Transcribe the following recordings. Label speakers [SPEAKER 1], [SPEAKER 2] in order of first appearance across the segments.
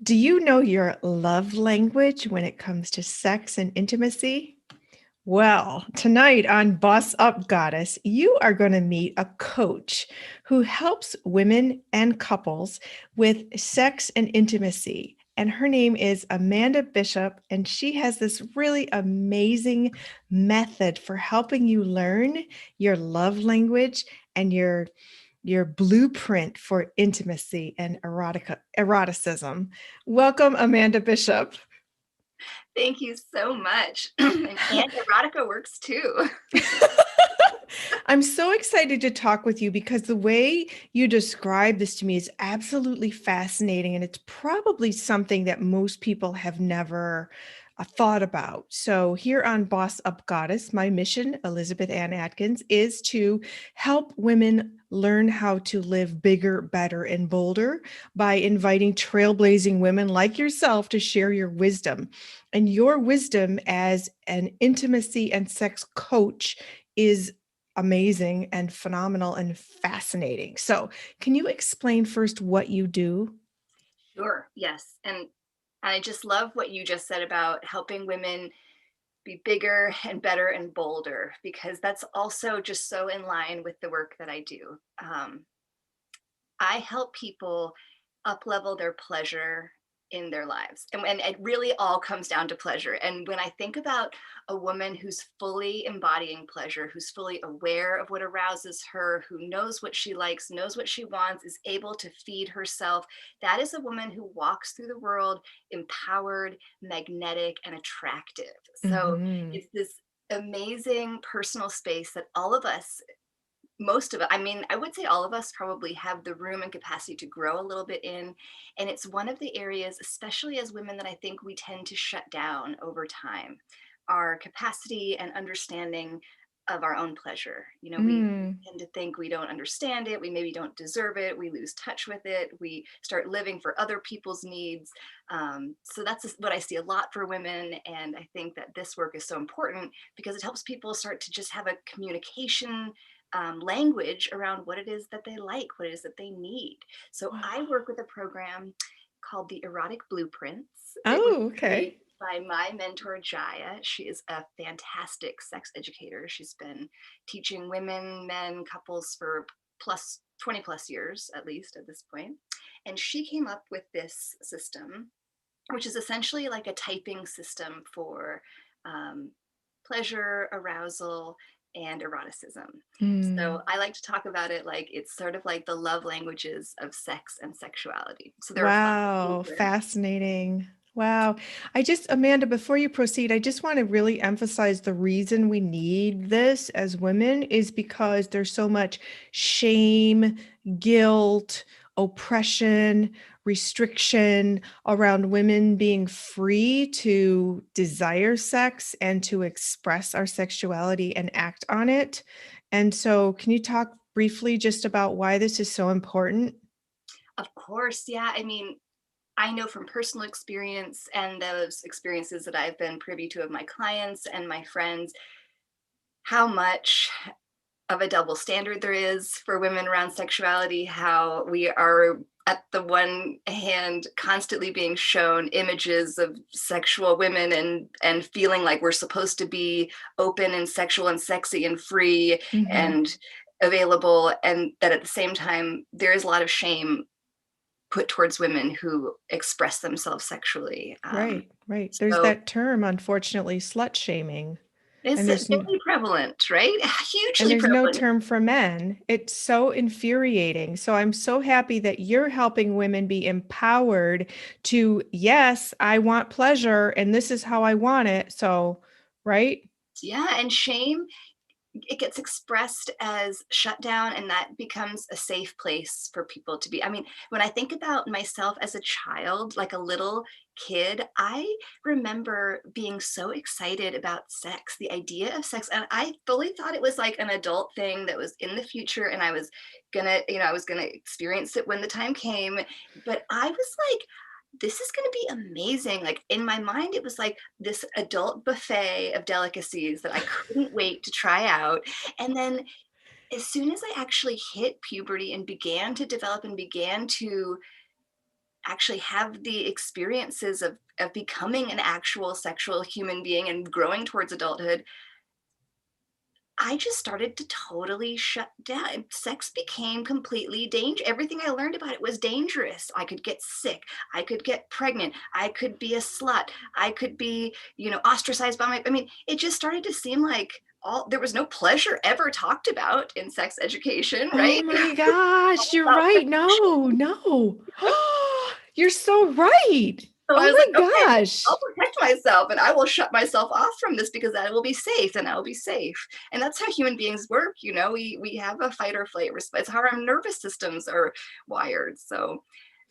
[SPEAKER 1] Do you know your love language when it comes to sex and intimacy? Well, tonight on Boss Up Goddess, you are going to meet a coach who helps women and couples with sex and intimacy. And her name is Amanda Bishop, and she has this really amazing method for helping you learn your love language and your blueprint for intimacy and eroticism. Welcome, Amanda Bishop.
[SPEAKER 2] Thank you so much. And erotica works too.
[SPEAKER 1] I'm so excited to talk with you because the way you describe this to me is absolutely fascinating. And it's probably something that most people have never thought about. So, here on Boss Up Goddess, my mission, Elizabeth Ann Atkins, is to help women learn how to live bigger, better, and bolder by inviting trailblazing women like yourself to share your wisdom. And your wisdom as an intimacy and sex coach is amazing and phenomenal and fascinating. So, can you explain first what you do?
[SPEAKER 2] Sure, yes. And I just love what you just said about helping women be bigger and better and bolder, because that's also just so in line with the work that I do. I help people up level their pleasure in their lives. And it really all comes down to pleasure. And when I think about a woman who's fully embodying pleasure, who's fully aware of what arouses her, who knows what she likes, knows what she wants, is able to feed herself, that is a woman who walks through the world empowered, magnetic, and attractive. So
[SPEAKER 1] Hmm.
[SPEAKER 2] it's this amazing personal space that all of us, most of it, I mean, I would say all of us probably have the room and capacity to grow a little bit in. And it's one of the areas, especially as women, that I think we tend to shut down over time, our capacity and understanding of our own pleasure. We
[SPEAKER 1] Mm.
[SPEAKER 2] tend to think we don't understand it, we maybe don't deserve it, we lose touch with it, we start living for other people's needs. So that's what I see a lot for women. And I think that this work is so important because it helps people start to just have a communication language around what it is that they like, what it is that they need. So I
[SPEAKER 1] Wow.
[SPEAKER 2] work with a program called the Erotic Blueprints. It was
[SPEAKER 1] Oh,
[SPEAKER 2] created
[SPEAKER 1] okay.
[SPEAKER 2] by my mentor, Jaya. She is a fantastic sex educator. She's been teaching women, men, couples for plus 20 plus years, at least at this point. And she came up with this system, which is essentially like a typing system for um, pleasure, arousal, and eroticism. So
[SPEAKER 1] Mm.
[SPEAKER 2] I like to talk about it like it's sort of like the love languages of sex and sexuality. So there are 5
[SPEAKER 1] Wow,
[SPEAKER 2] blueprints.
[SPEAKER 1] fascinating. Wow. Amanda, before you proceed, I just want to really emphasize the reason we need this as women is because there's so much shame, guilt, oppression, restriction around women being free to desire sex and to express our sexuality and act on it. And so, can you talk briefly just about why this is so important?
[SPEAKER 2] Of course, yeah. I mean, I know from personal experience and those experiences that I've been privy to of my clients and my friends how much of a double standard there is for women around sexuality, how we are at the one hand constantly being shown images of sexual women and feeling like we're supposed to be open and sexual and sexy and free
[SPEAKER 1] Mhm.
[SPEAKER 2] and available, and that at the same time there is a lot of shame put towards women who express themselves sexually.
[SPEAKER 1] Right, right. There's
[SPEAKER 2] So
[SPEAKER 1] that term, unfortunately, slut shaming,
[SPEAKER 2] it's
[SPEAKER 1] and
[SPEAKER 2] very prevalent, right? Hugely
[SPEAKER 1] there's no
[SPEAKER 2] prevalent.
[SPEAKER 1] term for men. It's so infuriating. So I'm so happy that you're helping women be empowered to, yes, I want pleasure and this is how I want it. So, right?
[SPEAKER 2] Yeah, and shame, it gets expressed as shut down, and that becomes a safe place for people to be. I mean, when I think about myself as a child, like a little kid, I remember being so excited about sex, the idea of sex, and I fully thought it was like an adult thing that was in the future, and I was gonna, I was gonna experience it when the time came. But I was like, this is going to be amazing. Like in my mind, it was like this adult buffet of delicacies that I couldn't wait to try out. And then as soon as I actually hit puberty and began to develop and began to actually have the experiences of becoming an actual sexual human being and growing towards adulthood, I just started to totally shut down. Sex became completely dangerous. Everything I learned about it was dangerous. I could get sick. I could get pregnant. I could be a slut. I could be, ostracized by I mean, it just started to seem like there was no pleasure ever talked about in sex education,
[SPEAKER 1] Oh
[SPEAKER 2] right?
[SPEAKER 1] my gosh, you're
[SPEAKER 2] About
[SPEAKER 1] right.
[SPEAKER 2] protection.
[SPEAKER 1] No, no. You're so right.
[SPEAKER 2] So I
[SPEAKER 1] Oh
[SPEAKER 2] was like,
[SPEAKER 1] my
[SPEAKER 2] okay,
[SPEAKER 1] gosh.
[SPEAKER 2] I'll protect myself and I will shut myself off from this because I will be safe and I will be safe. And that's how human beings work. We have a fight or flight response. It's how our nervous systems are wired. So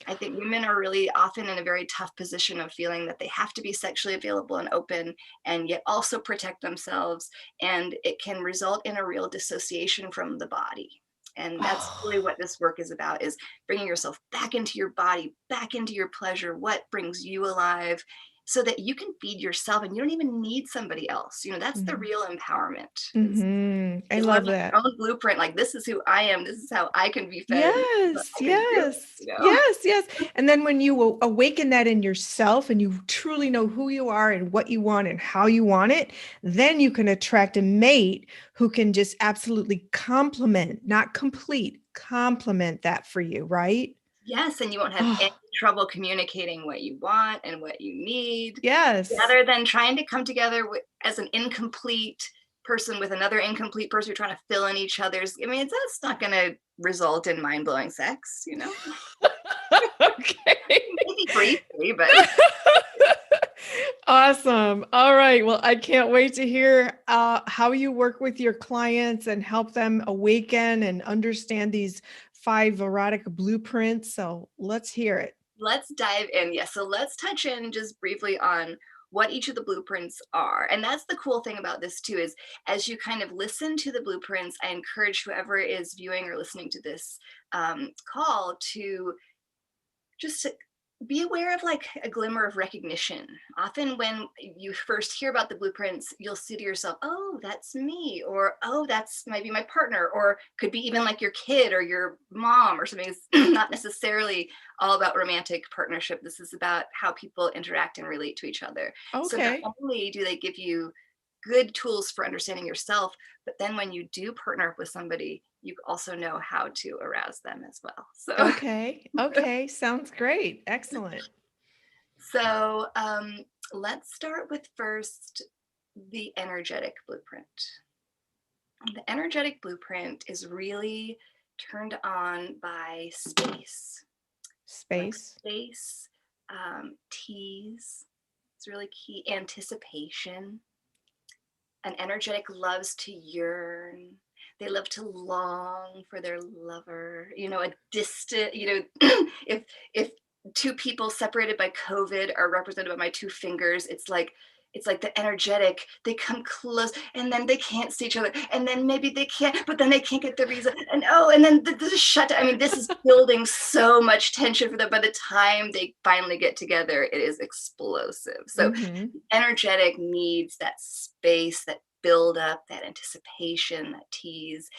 [SPEAKER 2] I think women are really often in a very tough position of feeling that they have to be sexually available and open and yet also protect themselves. And it can result in a real dissociation from the body. And that's really
[SPEAKER 1] Oh,
[SPEAKER 2] what this work is about, is bringing yourself back into your body, back into your pleasure, what brings you alive, so that you can feed yourself and you don't even need somebody else. That's the
[SPEAKER 1] mhm,
[SPEAKER 2] real empowerment,
[SPEAKER 1] mhm. I
[SPEAKER 2] is
[SPEAKER 1] love
[SPEAKER 2] learning
[SPEAKER 1] that.
[SPEAKER 2] your own blueprint. Like, this is who I am. This is how I can be fed. And this is what
[SPEAKER 1] Yes,
[SPEAKER 2] I can do.
[SPEAKER 1] yes, yes, yes. And then when you awaken that in yourself and you truly know who you are and what you want and how you want it, then you can attract a mate who can just absolutely complement, not complete, complement that for you, right?
[SPEAKER 2] Yes, and you won't have any
[SPEAKER 1] Oh,
[SPEAKER 2] trouble communicating what you want and what you need,
[SPEAKER 1] yes.
[SPEAKER 2] rather than trying to come together as an incomplete person with another incomplete person. You're trying to fill in each other's. I mean, that's not going to result in mind blowing sex.
[SPEAKER 1] Okay.
[SPEAKER 2] Maybe briefly, but
[SPEAKER 1] Awesome. All right. Well, I can't wait to hear how you work with your clients and help them awaken and understand these 5 erotic blueprints. So let's hear it.
[SPEAKER 2] let's dive in. Yes, so let's touch in just briefly on what each of the blueprints are. And that's the cool thing about this too, is as you kind of listen to the blueprints, I encourage whoever is viewing or listening to this call to just be aware of like a glimmer of recognition. Often when you first hear about the blueprints, you'll see to yourself, oh, that's me, or oh, that's maybe my partner, or could be even like your kid or your mom or something. It's not necessarily all about romantic partnership. This is about how people interact and relate to each other. So not
[SPEAKER 1] Okay.
[SPEAKER 2] only do they give you good tools for understanding yourself, but then when you do partner up with somebody, you also know how to arouse them as well. So
[SPEAKER 1] Okay. Okay. Sounds great. Excellent.
[SPEAKER 2] So let's start with first the energetic blueprint. The energetic blueprint is really turned on by space, like
[SPEAKER 1] Space.
[SPEAKER 2] space, tease. It's really key. Anticipation. An energetic loves to yearn. They love to long for their lover. A distant. If two people separated by COVID are represented by my two fingers, it's like the energetic. They come close, and then they can't see each other, and then maybe they can't, but then they can't get the reason, and then this is shut down. I mean, this is building so much tension for them. By the time they finally get together, it is explosive. So
[SPEAKER 1] Mm-hmm.
[SPEAKER 2] energetic needs that space, that build up, that anticipation, that tease.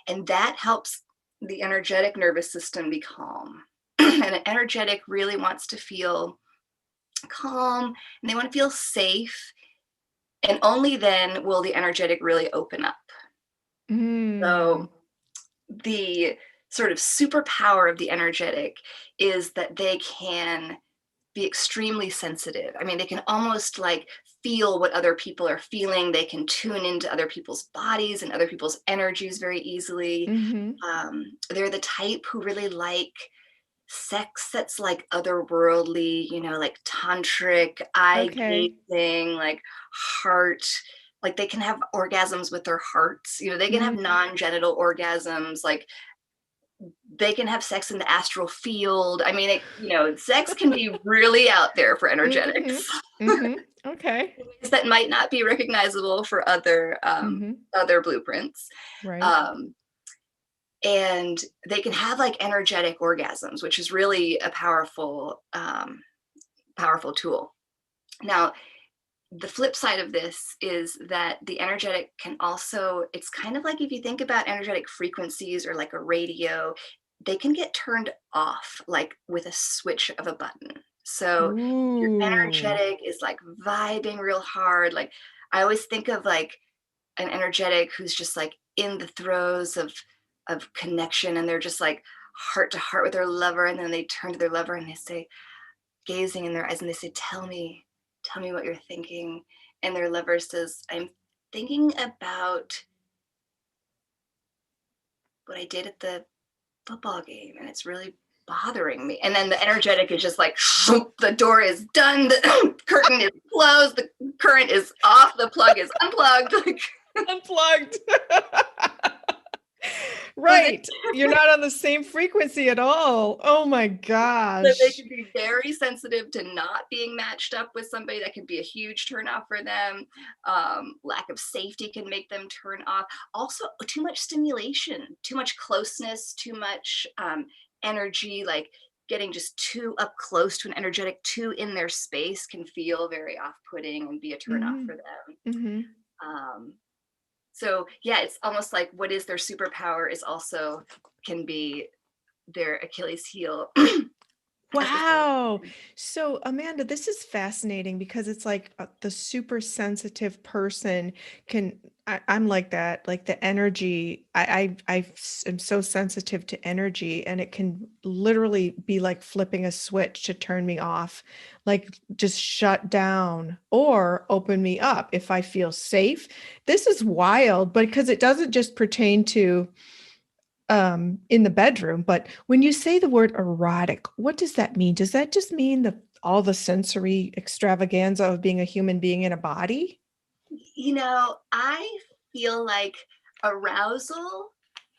[SPEAKER 2] And that helps the energetic nervous system be calm. And an energetic really wants to feel calm and they want to feel safe. And only then will the energetic really open up.
[SPEAKER 1] Mm.
[SPEAKER 2] So the sort of superpower of the energetic is that they can be extremely sensitive. I mean, they can almost like feel what other people are feeling. They can tune into other people's bodies and other people's energies very easily.
[SPEAKER 1] Mm-hmm.
[SPEAKER 2] They're the type who really like sex that's like otherworldly, like tantric, eye
[SPEAKER 1] Okay.
[SPEAKER 2] gazing, like heart. Like they can have orgasms with their hearts. They can have
[SPEAKER 1] Mm-hmm.
[SPEAKER 2] non-genital orgasms. Like they can have sex in the astral field. I mean, sex can be really out there for
[SPEAKER 1] Mm-hmm.
[SPEAKER 2] energetics.
[SPEAKER 1] Mm-hmm. Okay.
[SPEAKER 2] Ways that might not be recognizable for
[SPEAKER 1] Mm-hmm.
[SPEAKER 2] other blueprints.
[SPEAKER 1] Right.
[SPEAKER 2] Um, and they can have like energetic orgasms, which is really a powerful tool. Now, the flip side of this is that the energetic can also, it's kind of like if you think about energetic frequencies or like a radio, they can get turned off like with a switch of a button. So your
[SPEAKER 1] Ooh.
[SPEAKER 2] energetic is like vibing real hard. Like I always think of like an energetic who's just like in the throes of connection, and they're just like heart to heart with their lover, and then they turn to their lover and they say, gazing in their eyes, and they say, tell me what you're thinking. And their lover says, I'm thinking about what I did at the football game, and it's really bothering me. And then the energetic is just like, the door is done, the curtain is closed, the current is off, the plug is unplugged. Like,
[SPEAKER 1] Unplugged.
[SPEAKER 2] so they,
[SPEAKER 1] Right. You're not on the same frequency at all. Oh my
[SPEAKER 2] so they
[SPEAKER 1] gosh.
[SPEAKER 2] can be very sensitive to not being matched up with somebody. That can be a huge turnoff for them. Lack of safety can make them turn off. Also, too much stimulation, too much closeness, too much energy, like getting just too up close to an energetic, too in their space can feel very off-putting and be a turnoff
[SPEAKER 1] Hmm.
[SPEAKER 2] for them.
[SPEAKER 1] Hmm.
[SPEAKER 2] Um, so yeah, it's almost like what is their superpower is also can be their Achilles heel at the same
[SPEAKER 1] Wow.
[SPEAKER 2] time.
[SPEAKER 1] So, Amanda, this is fascinating because it's like the super sensitive person can, I'm like that, like the energy. Am so sensitive to energy, and it can literally be like flipping a switch to turn me off, like just shut down or open me up if I feel safe. This is wild, but because it doesn't just pertain to in the bedroom, but when you say the word erotic, what does that mean? Does that just mean the all the sensory extravaganza of being a human being in a body?
[SPEAKER 2] You know, I feel like arousal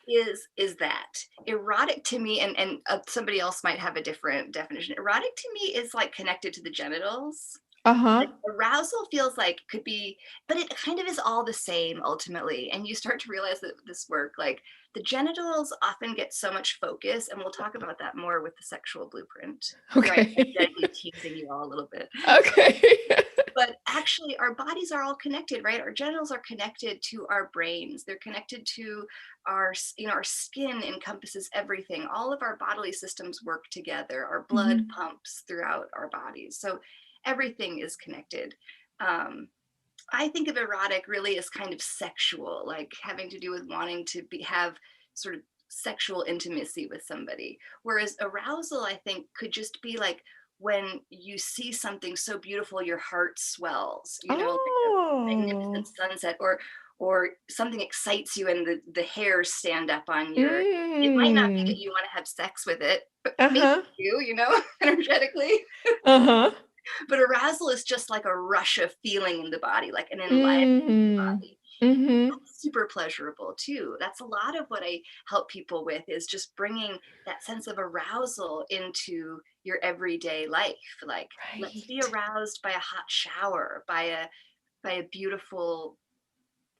[SPEAKER 2] is that erotic to me, and somebody else might have a different definition. Erotic to me is like connected to the genitals.
[SPEAKER 1] Uh-huh.
[SPEAKER 2] Like arousal feels like could be, but it kind of is all the same ultimately. And you start to realize that this work, like the genitals often get so much focus, and we'll talk about that more with the sexual blueprint. Here I am
[SPEAKER 1] Okay.
[SPEAKER 2] energetically teasing you all a little bit.
[SPEAKER 1] Okay.
[SPEAKER 2] But actually our bodies are all connected, right? Our genitals are connected to our brains, they're connected to our, you know, our skin encompasses everything, all of our bodily systems work together, our blood
[SPEAKER 1] Hmm.
[SPEAKER 2] pumps throughout our bodies, so everything is connected. um, I think of erotic really as kind of sexual, like having to do with wanting to have sort of sexual intimacy with somebody. Whereas arousal, I think, could just be like when you see something so beautiful, your heart swells, you know, like a magnificent
[SPEAKER 1] Oh.
[SPEAKER 2] sunset, or something excites you and the hairs stand up on your. It might not be that
[SPEAKER 1] Mm.
[SPEAKER 2] you want to have sex with it, but maybe
[SPEAKER 1] Uh-huh.
[SPEAKER 2] you know, energetically.
[SPEAKER 1] Uh-huh.
[SPEAKER 2] But arousal is just like a rush of feeling in the body, like an enlivening of the
[SPEAKER 1] Mm.
[SPEAKER 2] body.
[SPEAKER 1] Mm-hmm.
[SPEAKER 2] That's super pleasurable too. That's a lot of what I help people with, is just bringing that sense of arousal into your everyday life. Like, let's be
[SPEAKER 1] Right.
[SPEAKER 2] aroused by a hot shower, by a beautiful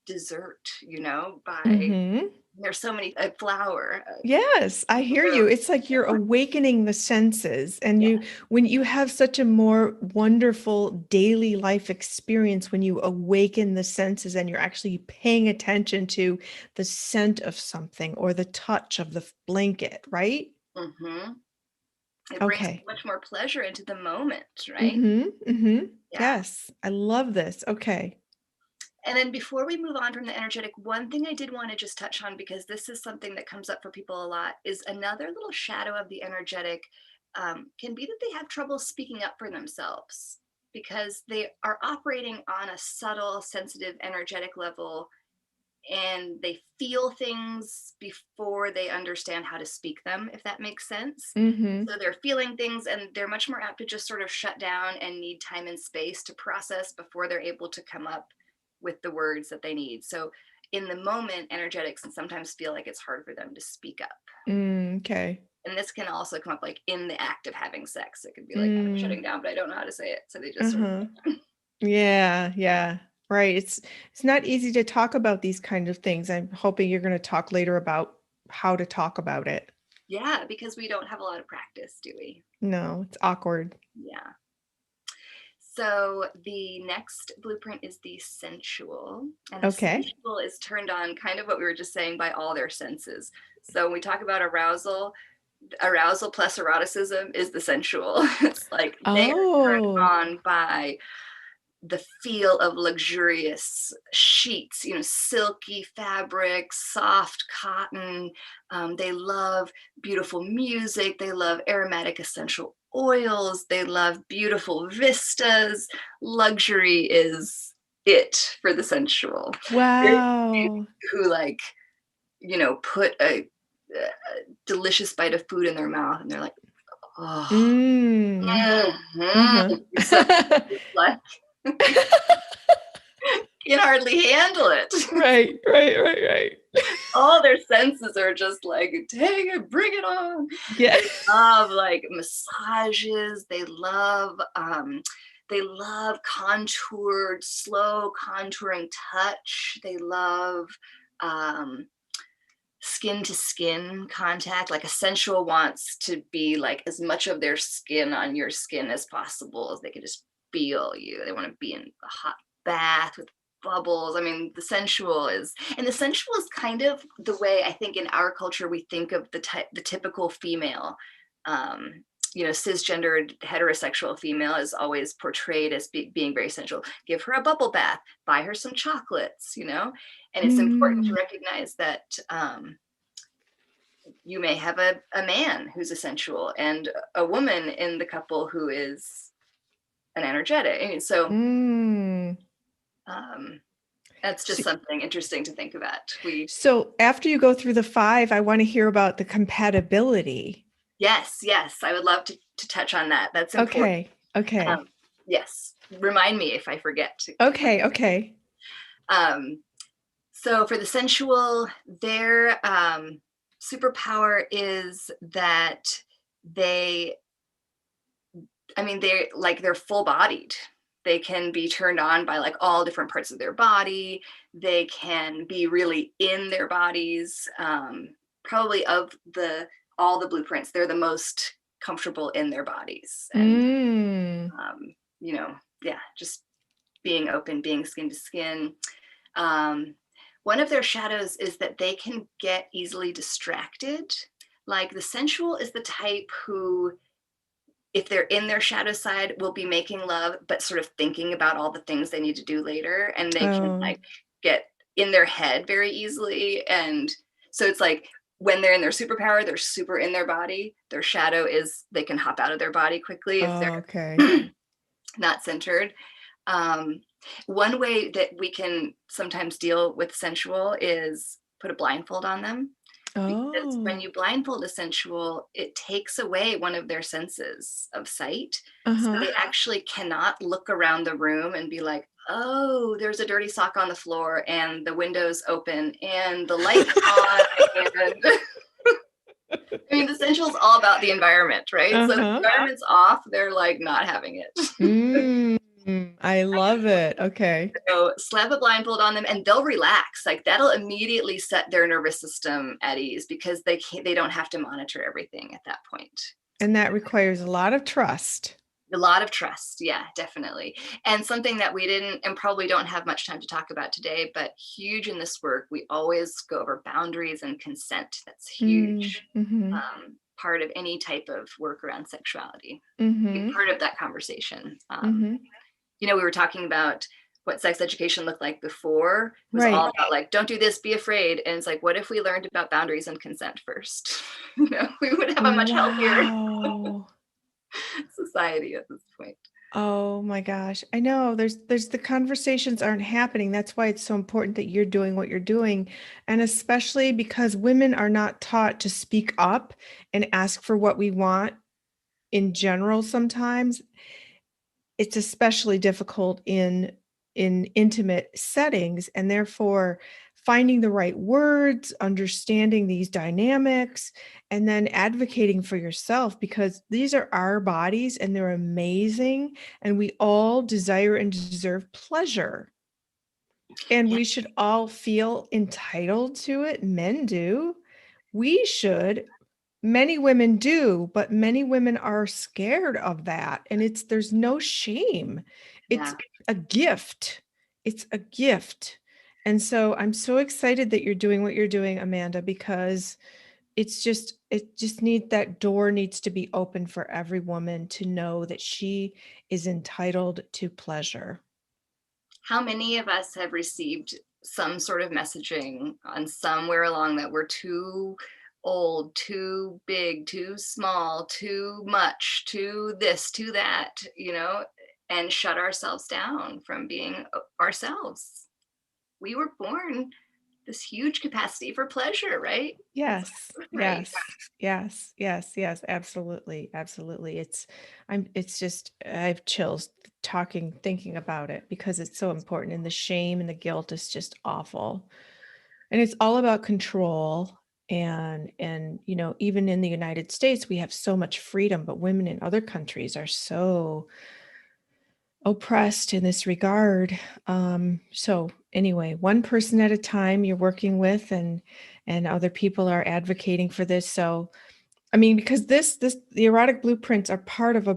[SPEAKER 2] dessert, you know, by
[SPEAKER 1] Mm-hmm.
[SPEAKER 2] there's so many a flower,
[SPEAKER 1] Yes, I hear
[SPEAKER 2] rose.
[SPEAKER 1] you. It's like you're awakening the senses, and
[SPEAKER 2] Yeah.
[SPEAKER 1] when you have such a more wonderful daily life experience, when you awaken the senses and you're actually paying attention to the scent of something or the touch of the blanket, right?
[SPEAKER 2] Hmm. It brings so
[SPEAKER 1] Okay.
[SPEAKER 2] much more pleasure into the moment, right?
[SPEAKER 1] Mm-hmm. Mm-hmm.
[SPEAKER 2] Yeah.
[SPEAKER 1] Yes, I love this. Okay.
[SPEAKER 2] And then before we move on from the energetic, one thing I did want to just touch on, because this is something that comes up for people a lot, is another little shadow of the energetic can be that they have trouble speaking up for themselves because they are operating on a subtle, sensitive, energetic level, and they feel things before they understand how to speak them, if that makes sense.
[SPEAKER 1] Mm-hmm.
[SPEAKER 2] So they're feeling things and they're much more apt to just sort of shut down and need time and space to process before they're able to come up with the words that they need. So in the moment, energetics can sometimes feel like it's hard for them to speak up.
[SPEAKER 1] Mm, okay.
[SPEAKER 2] And this can also come up like in the act of having sex. It could be like, I'm
[SPEAKER 1] Mm,
[SPEAKER 2] shutting down, but I don't know how to say it. So they just sort of
[SPEAKER 1] uh-huh.
[SPEAKER 2] shut down.
[SPEAKER 1] Yeah, yeah. Right. It's not easy to talk about these kind of things. I'm hoping you're going to talk later about how to talk about it.
[SPEAKER 2] Yeah, because we don't have a lot of practice, do we?
[SPEAKER 1] No, it's awkward.
[SPEAKER 2] Yeah. So the next blueprint is the sensual, and the
[SPEAKER 1] Okay.
[SPEAKER 2] sensual is turned on kind of what we were just saying by all their senses. So when we talk about arousal, arousal plus eroticism is the sensual. It's like they are turned
[SPEAKER 1] Oh,
[SPEAKER 2] on by the feel of luxurious sheets, silky fabrics, soft cotton. They love beautiful music. They love aromatic essential oils. They love beautiful vistas. Luxury is it for the sensual. There's
[SPEAKER 1] wow.
[SPEAKER 2] who put a delicious bite of food in their mouth and they're like, oh,
[SPEAKER 1] Mm.
[SPEAKER 2] mhm.
[SPEAKER 1] Uh-huh.
[SPEAKER 2] So it's like can hardly handle it.
[SPEAKER 1] Right, right, right, right.
[SPEAKER 2] All their senses are just like, take it, bring it on.
[SPEAKER 1] Yeah.
[SPEAKER 2] They love like massages. They love contoured, slow contouring touch. They love um skin to skin contact. Like a sensual wants to be like as much of their skin on your skin as possible, as they can just feel you. They want to be in a hot bath with bubbles. I mean, the sensual is kind of the way I think in our culture we think of the typical female. Um, cisgendered heterosexual female is always portrayed as being very sensual. Give her a bubble bath, buy her some chocolates, and it's important to
[SPEAKER 1] Mm.
[SPEAKER 2] recognize that you may have a man who's a sensual and a woman in the couple who is an energetic. I mean, so
[SPEAKER 1] Mm.
[SPEAKER 2] um, that's just
[SPEAKER 1] So,
[SPEAKER 2] something interesting to think about.
[SPEAKER 1] so after you go through the five, I want to hear about the compatibility.
[SPEAKER 2] Yes, yes, I would love to touch on that. That's important.
[SPEAKER 1] Okay. Okay.
[SPEAKER 2] Yes, remind me if I forget.
[SPEAKER 1] Okay. Okay.
[SPEAKER 2] Um, so for the sensual, their superpower is that they they're full bodied. They can be turned on by like all different parts of their body. They can be really in their bodies. Probably of all the blueprints, they're the most comfortable in their bodies. And,
[SPEAKER 1] Mm.
[SPEAKER 2] um, yeah, just being open, being skin to skin. Um, One of their shadows is that they can get easily distracted. Like the sensual is the type who, if they're in their shadow side, will be making love, but sort of thinking about all the things they need to do later. And they can
[SPEAKER 1] Oh.
[SPEAKER 2] like get in their head very easily. And so it's like when they're in their superpower, they're super in their body. Their shadow is they can hop out of their body quickly if
[SPEAKER 1] Oh, okay.
[SPEAKER 2] they're not centered. Um, One way that we can sometimes deal with sensual is put a blindfold on them, because when
[SPEAKER 1] Oh.
[SPEAKER 2] you blindfold a sensual, it takes away one of their senses of sight. So
[SPEAKER 1] Uh-huh.
[SPEAKER 2] they actually cannot look around the room and be like, oh, there's a dirty sock on the floor and the window's open and the light's on. And I mean, the sensual is all about the environment, right? So if the
[SPEAKER 1] Uh-huh.
[SPEAKER 2] environment's off, they're like not having it.
[SPEAKER 1] Mm. I love it. Okay.
[SPEAKER 2] So slap a blindfold on them and they'll relax. Like that'll immediately set their nervous system at ease because they don't have to monitor everything at that point.
[SPEAKER 1] And that requires a lot of trust.
[SPEAKER 2] A lot of trust, yeah, definitely. And something that we didn't and probably don't have much time to talk about today, but huge in this work, we always go over boundaries and consent. That's
[SPEAKER 1] Mm.
[SPEAKER 2] huge.
[SPEAKER 1] Mm-hmm.
[SPEAKER 2] Part of any type of work around sexuality. Be
[SPEAKER 1] Mm-hmm.
[SPEAKER 2] part of that conversation.
[SPEAKER 1] Mm-hmm.
[SPEAKER 2] We were talking about what sex education looked like before. It was all
[SPEAKER 1] Right.
[SPEAKER 2] about like, don't do this, be afraid. And it's like, what if we learned about boundaries and consent first? We would have a much healthier
[SPEAKER 1] Wow.
[SPEAKER 2] society at this point.
[SPEAKER 1] Oh my gosh. I know there's the conversations aren't happening. That's why it's so important that you're doing what you're doing. And especially because women are not taught to speak up and ask for what we want in general sometimes. It's especially difficult in intimate settings, and therefore finding the right words, understanding these dynamics, and then advocating for yourself, because these are our bodies and they're amazing, and we all desire and deserve pleasure, and
[SPEAKER 2] Yeah.
[SPEAKER 1] we should all feel entitled to it. Men do. We should. Many women do, but many women are scared of that. And there's no shame. It's
[SPEAKER 2] Yeah.
[SPEAKER 1] a gift. It's a gift. And so I'm so excited that you're doing what you're doing, Amanda, because it just that door needs to be open for every woman to know that she is entitled to pleasure.
[SPEAKER 2] How many of us have received some sort of messaging on somewhere along that we're too old, too big, too small, too much, too this, too that, and shut ourselves down from being ourselves? We were born this huge capacity for pleasure, right? It's
[SPEAKER 1] Yes,
[SPEAKER 2] our birthright.
[SPEAKER 1] yes, yes, yes, yes, absolutely, absolutely. It's just, I have chills thinking about it because it's so important. And the shame and the guilt is just awful. And it's all about control. And even in the United States, we have so much freedom, but women in other countries are so oppressed in this regard. So anyway, one person at a time you're working with, and other people are advocating for this. So I mean, because the erotic blueprints are part of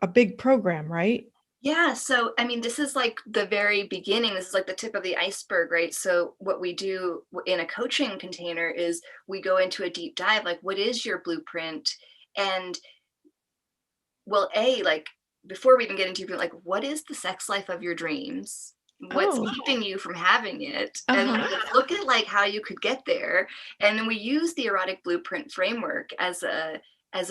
[SPEAKER 1] a big program, right?
[SPEAKER 2] Yeah, so I mean, this is like the very beginning. This is like the tip of the iceberg, right? So, what we do in a coaching container is we go into a deep dive, like, what is your blueprint? And, well, like, before we even get into like, what is the sex life of your dreams? What's
[SPEAKER 1] Oh,
[SPEAKER 2] keeping you from having it? And like,
[SPEAKER 1] uh-huh.
[SPEAKER 2] let's look at like how you could get there. And then we use the erotic blueprint framework as a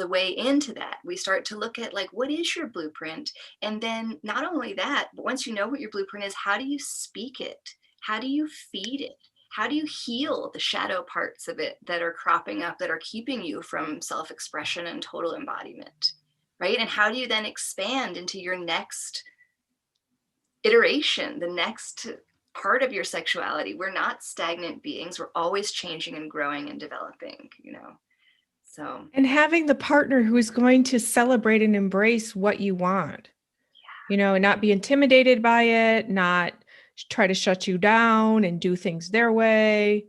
[SPEAKER 2] way into that. We start to look at like, what is your blueprint? And then not only that, but once you know what your blueprint is, how do you speak it? How do you feed it? How do you heal the shadow parts of it that are cropping up, that are keeping you from self-expression and total embodiment? Right? And how do you then expand into your next iteration, the next part of your sexuality? We're not stagnant beings. We're always changing and growing and developing. So,
[SPEAKER 1] And having the partner who is going to celebrate and embrace what you want, and not be intimidated by it, not try to shut you down and do things their way.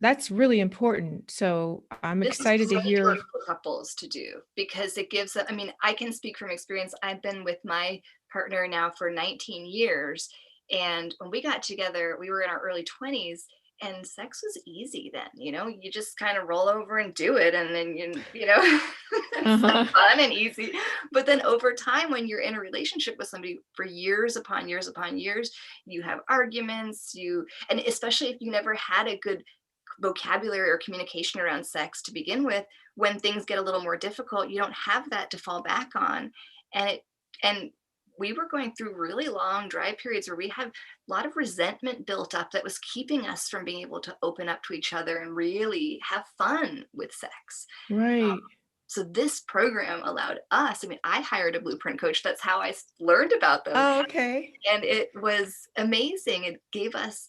[SPEAKER 1] That's really important. So I'm
[SPEAKER 2] this is
[SPEAKER 1] excited to
[SPEAKER 2] great
[SPEAKER 1] hear.
[SPEAKER 2] work for couples to do because it gives, I mean, I can speak from experience. I've been with my partner now for 19 years. And when we got together, we were in our early 20s and sex was easy then, you just kind of roll over and do it. And then, it's like
[SPEAKER 1] Uh-huh.
[SPEAKER 2] fun and easy. But then over time, when you're in a relationship with somebody for years upon years, you have arguments, and especially if you never had a good vocabulary or communication around sex to begin with, when things get a little more difficult, you don't have that to fall back on. And we were going through really long dry periods where we had a lot of resentment built up that was keeping us from being able to open up to each other and really have fun with sex.
[SPEAKER 1] Right.
[SPEAKER 2] So this program allowed us, I mean, I hired a blueprint coach. That's how I learned about them.
[SPEAKER 1] Oh, okay.
[SPEAKER 2] And it was amazing. It gave us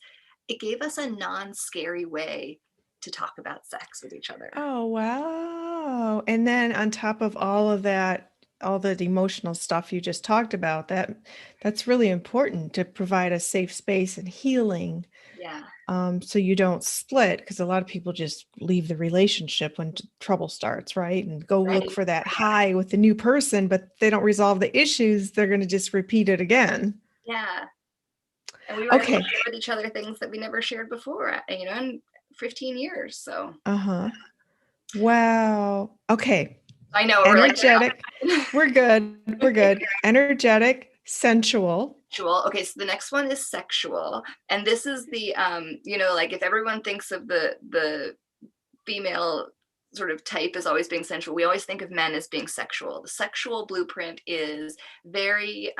[SPEAKER 2] a non-scary way to talk about sex with each other.
[SPEAKER 1] Oh, wow. And then on top of all of that, all the emotional stuff you just talked about, that's really important to provide a safe space and healing.
[SPEAKER 2] Yeah,
[SPEAKER 1] So you don't split, because a lot of people just leave the relationship when trouble starts, right? And go look
[SPEAKER 2] right.
[SPEAKER 1] for that high with the new person, but they don't resolve the issues, they're going to just repeat it again.
[SPEAKER 2] Yeah. And we were able to
[SPEAKER 1] Okay.
[SPEAKER 2] share with each other things that we never shared before, in 15 years. So
[SPEAKER 1] Uh-huh. Wow. Okay.
[SPEAKER 2] I know we're like
[SPEAKER 1] Energetic. We're good. We're good. Energetic, sensual.
[SPEAKER 2] sexual. Okay, so the next one is sexual. And this is the like if everyone thinks of the female sort of type as always being sensual, we always think of men as being sexual. The sexual blueprint is very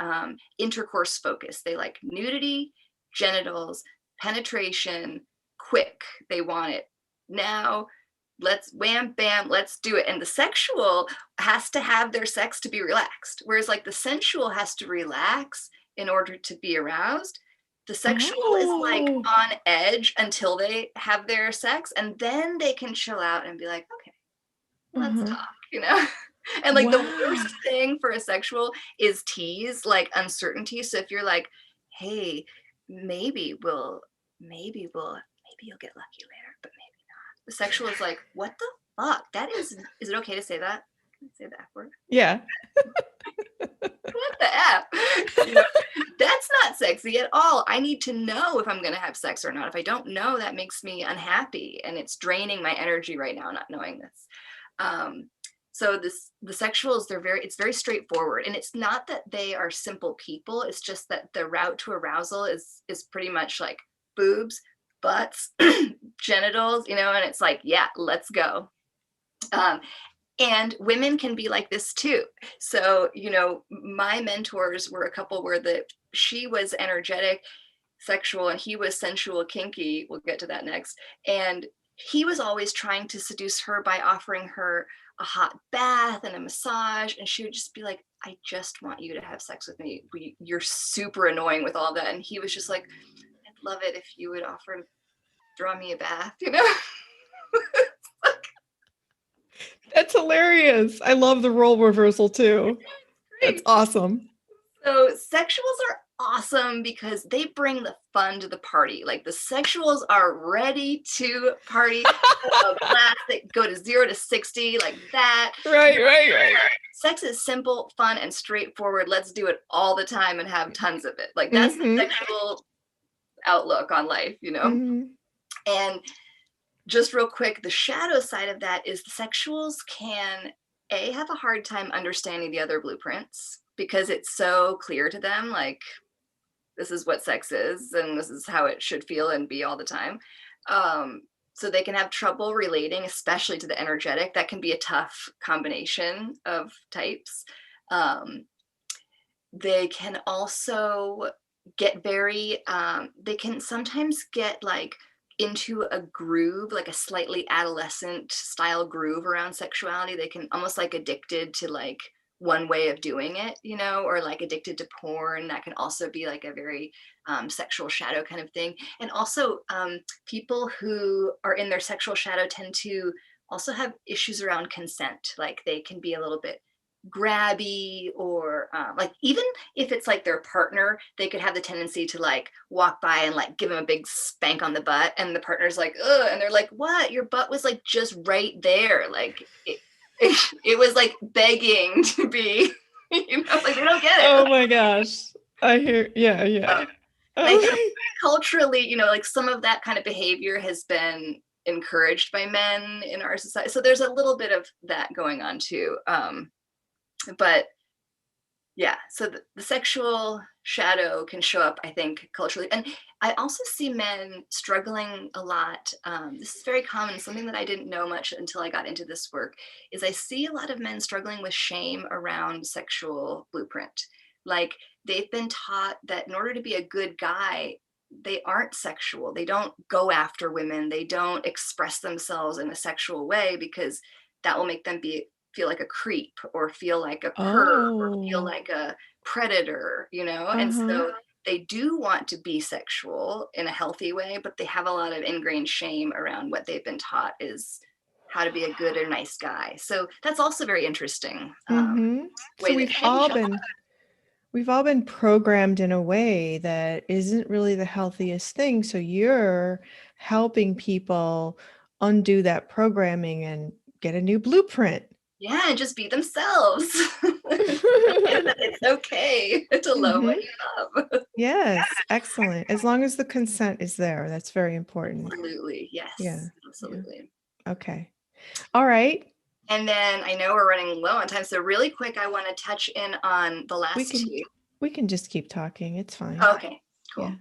[SPEAKER 2] intercourse focused. They like nudity, genitals, penetration, quick. They want it now. Let's wham bam, let's do it. And the sexual has to have their sex to be relaxed, whereas like the sensual has to relax in order to be aroused. The sexual is like
[SPEAKER 1] Oh.
[SPEAKER 2] on edge until they have their sex, and then they can chill out and be like, okay, let's
[SPEAKER 1] Uh-huh.
[SPEAKER 2] talk. And like the
[SPEAKER 1] Wow.
[SPEAKER 2] worst thing for a sexual is tease, like uncertainty. So if you're like, hey, maybe you'll get lucky later, but maybe not. The sexual is like, what the fuck? That is it okay to say that? Can I say the F word?
[SPEAKER 1] Yeah.
[SPEAKER 2] What the F? You know, that's not sexy at all. I need to know if I'm gonna have sex or not. If I don't know, that makes me unhappy and it's draining my energy right now, not knowing this. Um, so the sexuals, it's very straightforward. And it's not that they are simple people, it's just that the route to arousal is pretty much like boobs, butts, genitals, and it's like, yeah, let's go. Um, and women can be like this too. So, my mentors were a couple where she was energetic, sexual, and he was sensual, kinky. We'll get to that next. And he was always trying to seduce her by offering her a hot bath and a massage. And she would just be like, I just want you to have sex with me. You're super annoying with all that. And he was just like, I'd love it if you would offer to draw me a bath.
[SPEAKER 1] That's hilarious. I love the role reversal too. That's
[SPEAKER 2] Great.
[SPEAKER 1] awesome.
[SPEAKER 2] So sexuals are awesome because they bring the fun to the party. Like the sexuals are ready to party, blast, they go to 0 to 60 like that.
[SPEAKER 1] Right.
[SPEAKER 2] Sex is simple, fun, and straightforward. Let's do it all the time and have tons of it. Like that's the
[SPEAKER 1] Mm-hmm.
[SPEAKER 2] sexual outlook on life.
[SPEAKER 1] Mm-hmm.
[SPEAKER 2] And just real quick, the shadow side of that is the sexuals can have a hard time understanding the other blueprints because it's so clear to them, like this is what sex is and this is how it should feel and be all the time. So they can have trouble relating, especially to the energetic. That can be a tough combination of types. um, they can also get they can sometimes get like into a groove, like a slightly adolescent style groove around sexuality. They can almost like addicted to like one way of doing it, or like addicted to porn. That can also be like a very sexual shadow kind of thing. And also, people who are in their sexual shadow tend to also have issues around consent. Like they can be a little bit grabby, or like even if it's like their partner, they could have the tendency to like walk by and like give them a big spank on the butt, and the partner's like, ugh, and they're like, what? Your butt was like just right there. Like it was like begging to be, like they don't get
[SPEAKER 1] Oh
[SPEAKER 2] it.
[SPEAKER 1] my gosh. I hear, yeah.
[SPEAKER 2] And I think
[SPEAKER 1] Oh,
[SPEAKER 2] culturally, like some of that kind of behavior has been encouraged by men in our society. So there's a little bit of that going on too. But yeah, so the sexual shadow can show up, I think, culturally. And I also see men struggling a lot. This is very common, something that I didn't know much until I got into this work, is I see a lot of men struggling with shame around sexual blueprint. Like they've been taught that in order to be a good guy, they aren't sexual. They don't go after women. They don't express themselves in a sexual way because that will make them feel like a creep or feel like a perv or feel
[SPEAKER 1] oh,
[SPEAKER 2] like a predator. And
[SPEAKER 1] uh-huh.
[SPEAKER 2] so they do want to be sexual in a healthy way, but they have a lot of ingrained shame around what they've been taught is how to be a good or nice guy. So that's also very interesting,
[SPEAKER 1] Mm-hmm. So
[SPEAKER 2] way that shame shows up.
[SPEAKER 1] we've all been programmed in a way that isn't really the healthiest thing. So you're helping people undo that programming and get a new blueprint.
[SPEAKER 2] Yeah, and just be themselves. It's okay to love
[SPEAKER 1] Hmm.
[SPEAKER 2] what you love.
[SPEAKER 1] Yes, excellent. As long as the consent is there, that's very important.
[SPEAKER 2] Absolutely.
[SPEAKER 1] Yeah,
[SPEAKER 2] Yes,
[SPEAKER 1] yeah.
[SPEAKER 2] absolutely.
[SPEAKER 1] Okay. All right.
[SPEAKER 2] And then I know we're running low on time, so really quick, I want to touch in on the
[SPEAKER 1] We
[SPEAKER 2] last
[SPEAKER 1] can
[SPEAKER 2] two.
[SPEAKER 1] we can just keep talking. It's fine.
[SPEAKER 2] Okay,
[SPEAKER 1] Yeah.
[SPEAKER 2] cool.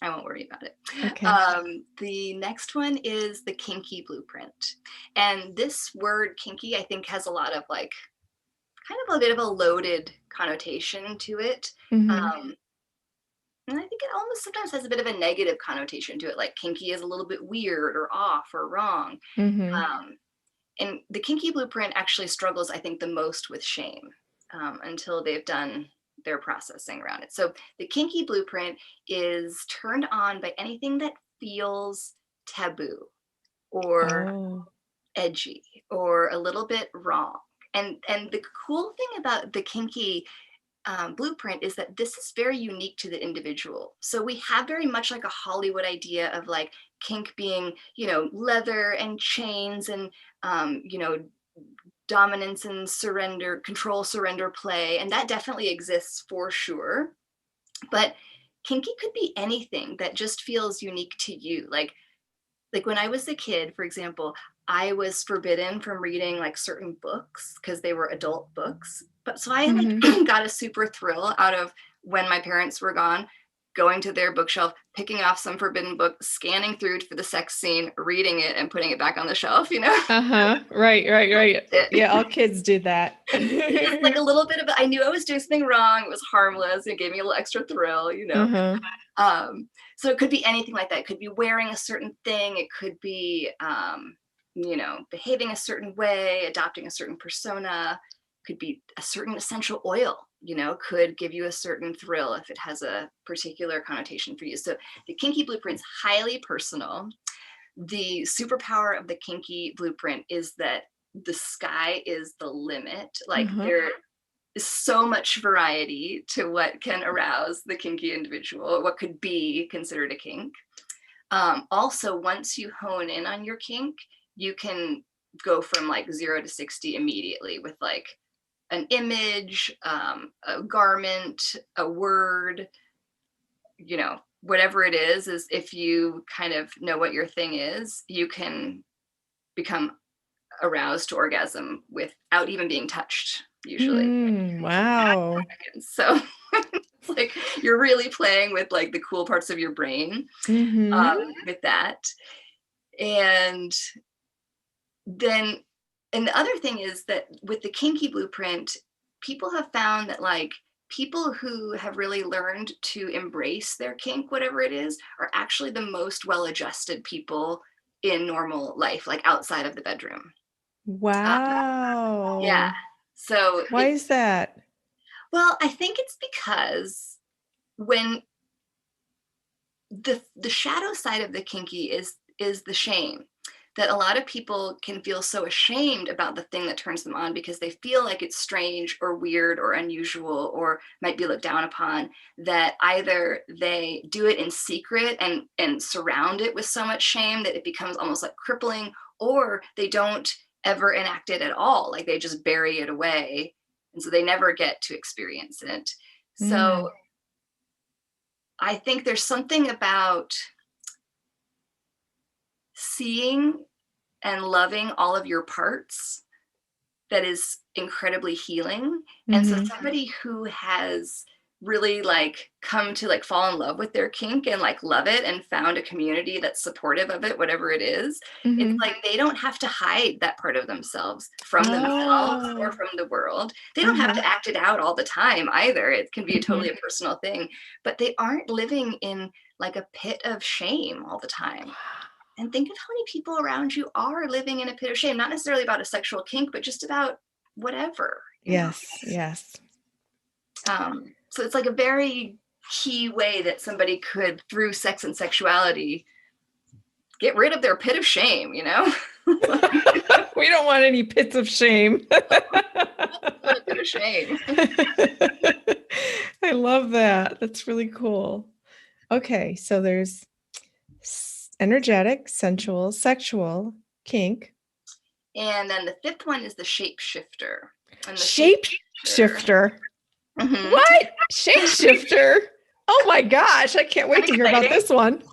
[SPEAKER 2] I won't worry about it.
[SPEAKER 1] Okay.
[SPEAKER 2] The next one is the kinky blueprint. And this word kinky, I think, has a lot of like kind of a bit of a loaded connotation to it.
[SPEAKER 1] Mm-hmm.
[SPEAKER 2] Um, and I think it almost sometimes has a bit of a negative connotation to it, like kinky is a little bit weird or off or wrong.
[SPEAKER 1] Mm-hmm.
[SPEAKER 2] Um, and the kinky blueprint actually struggles, I think, the most with shame until they've done their processing around it. So the kinky blueprint is turned on by anything that feels taboo or
[SPEAKER 1] Oh.
[SPEAKER 2] edgy or a little bit wrong. And the cool thing about the kinky blueprint is that this is very unique to the individual. So we have very much like a Hollywood idea of like kink being, leather and chains and, dominance and surrender, control, surrender play. And that definitely exists for sure. But kinky could be anything that just feels unique to you. Like when I was a kid, for example, I was forbidden from reading like certain books because they were adult books. But so I like
[SPEAKER 1] Mm-hmm.
[SPEAKER 2] got a super thrill out of when my parents were gone, going to their bookshelf, picking off some forbidden book, scanning through for the sex scene, reading it, and putting it back on the shelf,
[SPEAKER 1] Uh-huh. Right, right, right.
[SPEAKER 2] it.
[SPEAKER 1] Yeah, all kids do that.
[SPEAKER 2] Just like a little bit of I knew I was doing something wrong. It was harmless. It gave me a little extra thrill.
[SPEAKER 1] Uh-huh.
[SPEAKER 2] So it could be anything like that. It could be wearing a certain thing. It could be, behaving a certain way, adopting a certain persona. It could be a certain essential oil, could give you a certain thrill if it has a particular connotation for you. So the kinky blueprint's highly personal. The superpower of the kinky blueprint is that the sky is the limit. Like
[SPEAKER 1] Uh-huh.
[SPEAKER 2] there is so much variety to what can arouse the kinky individual, what could be considered a kink. Also, once you hone in on your kink, you can go from like 0 to 60 immediately with like an image, a garment, a word, whatever it is if you kind of know what your thing is, you can become aroused to orgasm without even being touched, usually.
[SPEAKER 1] Wow.
[SPEAKER 2] So it's like you're really playing with like the cool parts of your brain
[SPEAKER 1] Mm-hmm.
[SPEAKER 2] with that. And then, and the other thing is that with the kinky blueprint, people have found that like people who have really learned to embrace their kink, whatever it is, are actually the most well-adjusted people in normal life, like outside of the bedroom. Uh, yeah.
[SPEAKER 1] Wow.
[SPEAKER 2] So
[SPEAKER 1] Why is that?
[SPEAKER 2] well, I think it's because when the shadow side of the kinky is the shame, that a lot of people can feel so ashamed about the thing that turns them on because they feel like it's strange or weird or unusual or might be looked down upon, that either they do it in secret and surround it with so much shame that it becomes almost like crippling, or they don't ever enact it at all, like they just bury it away, and so they never get to experience it. So
[SPEAKER 1] Mm.
[SPEAKER 2] I think there's something about seeing and loving all of your parts that is incredibly healing. And so
[SPEAKER 1] Mm-hmm.
[SPEAKER 2] somebody who has really like come to like fall in love with their kink and like love it and found a community that's supportive of it, whatever it is, it's
[SPEAKER 1] Mm-hmm.
[SPEAKER 2] like they don't have to hide that part of themselves from themselves or
[SPEAKER 1] Oh.
[SPEAKER 2] from the world. They don't have
[SPEAKER 1] Uh-huh.
[SPEAKER 2] to act it out all the time either. It can be a
[SPEAKER 1] Mm-hmm.
[SPEAKER 2] totally a personal thing, but they aren't living in like a pit of shame all the time. And think of how many people around you are living in a pit of shame, not necessarily about a sexual kink, but just about whatever.
[SPEAKER 1] Yes, yes.
[SPEAKER 2] So it's like a very key way that somebody could, through sex and sexuality, get rid of their pit of shame.
[SPEAKER 1] We don't want any pits of shame.
[SPEAKER 2] A pit of shame.
[SPEAKER 1] I love that. That's really cool. Okay, so there's energetic, sensual, sexual, kink,
[SPEAKER 2] And then the fifth one is the shapeshifter. And the
[SPEAKER 1] shape
[SPEAKER 2] shapeshifter.
[SPEAKER 1] shifter.
[SPEAKER 2] Mhm.
[SPEAKER 1] What? Shapeshifter? Oh my gosh, I can't wait to hear about
[SPEAKER 2] Exciting.
[SPEAKER 1] this one.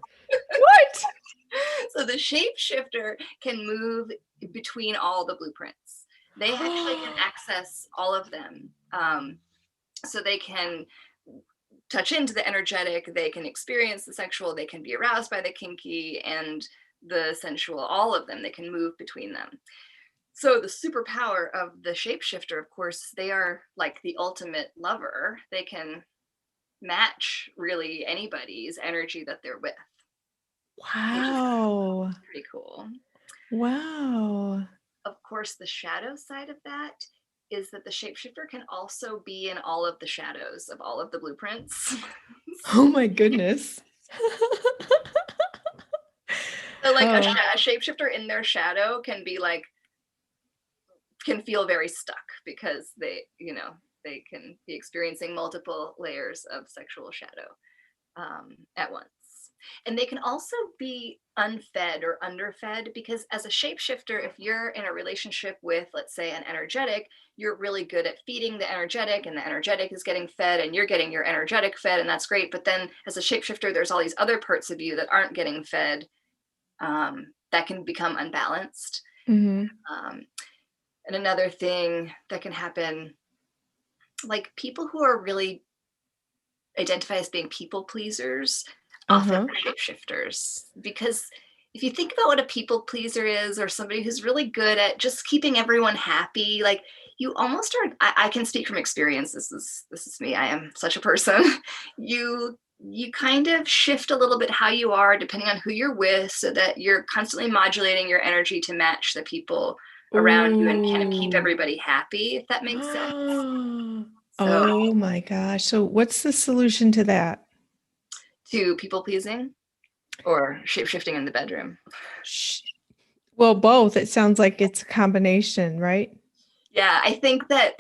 [SPEAKER 1] What?
[SPEAKER 2] So the shapeshifter can move between all the blueprints. They actually can access all of them. So they can touch into the energetic, they can experience the sexual, they can be aroused by the kinky and the sensual, all of them, they can move between them. So the superpower of the shapeshifter, of course, they are like the ultimate lover. They can match really anybody's energy that they're with, which is
[SPEAKER 1] Wow.
[SPEAKER 2] pretty cool.
[SPEAKER 1] Wow.
[SPEAKER 2] Of course, the shadow side of that is that the shapeshifter can also be in all of the shadows of all of the blueprints.
[SPEAKER 1] Oh my goodness.
[SPEAKER 2] So like a
[SPEAKER 1] Oh.
[SPEAKER 2] shapeshifter in their shadow can be like, can feel very stuck because they, they can be experiencing multiple layers of sexual shadow at once. And they can also be unfed or underfed, because as a shapeshifter, if you're in a relationship with, let's say, an energetic, you're really good at feeding the energetic, and the energetic is getting fed and you're getting your energetic fed, and that's great. But then as a shapeshifter, there's all these other parts of you that aren't getting fed, that can become unbalanced.
[SPEAKER 1] Mm-hmm.
[SPEAKER 2] And another thing that can happen, like people who are really identify as being people pleasers often
[SPEAKER 1] Uh-huh.
[SPEAKER 2] are shapeshifters, because if you think about what a people pleaser is, or somebody who's really good at just keeping everyone happy, like you almost are, I can speak from experience, this is me, I am such a person. You kind of shift a little bit how you are depending on who you're with, so that you're constantly modulating your energy to match the people around you and kind of keep
[SPEAKER 1] Ooh.
[SPEAKER 2] everybody happy, if that makes sense. So
[SPEAKER 1] Oh my gosh. So what's the solution to that?
[SPEAKER 2] to people pleasing or shape shifting in the bedroom.
[SPEAKER 1] Sh- Well, both. It sounds like it's a combination, right?
[SPEAKER 2] Yeah, I think that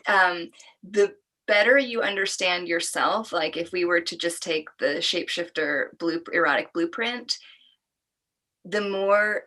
[SPEAKER 2] the better you understand yourself, like if we were to just take the shapeshifter erotic blueprint, the more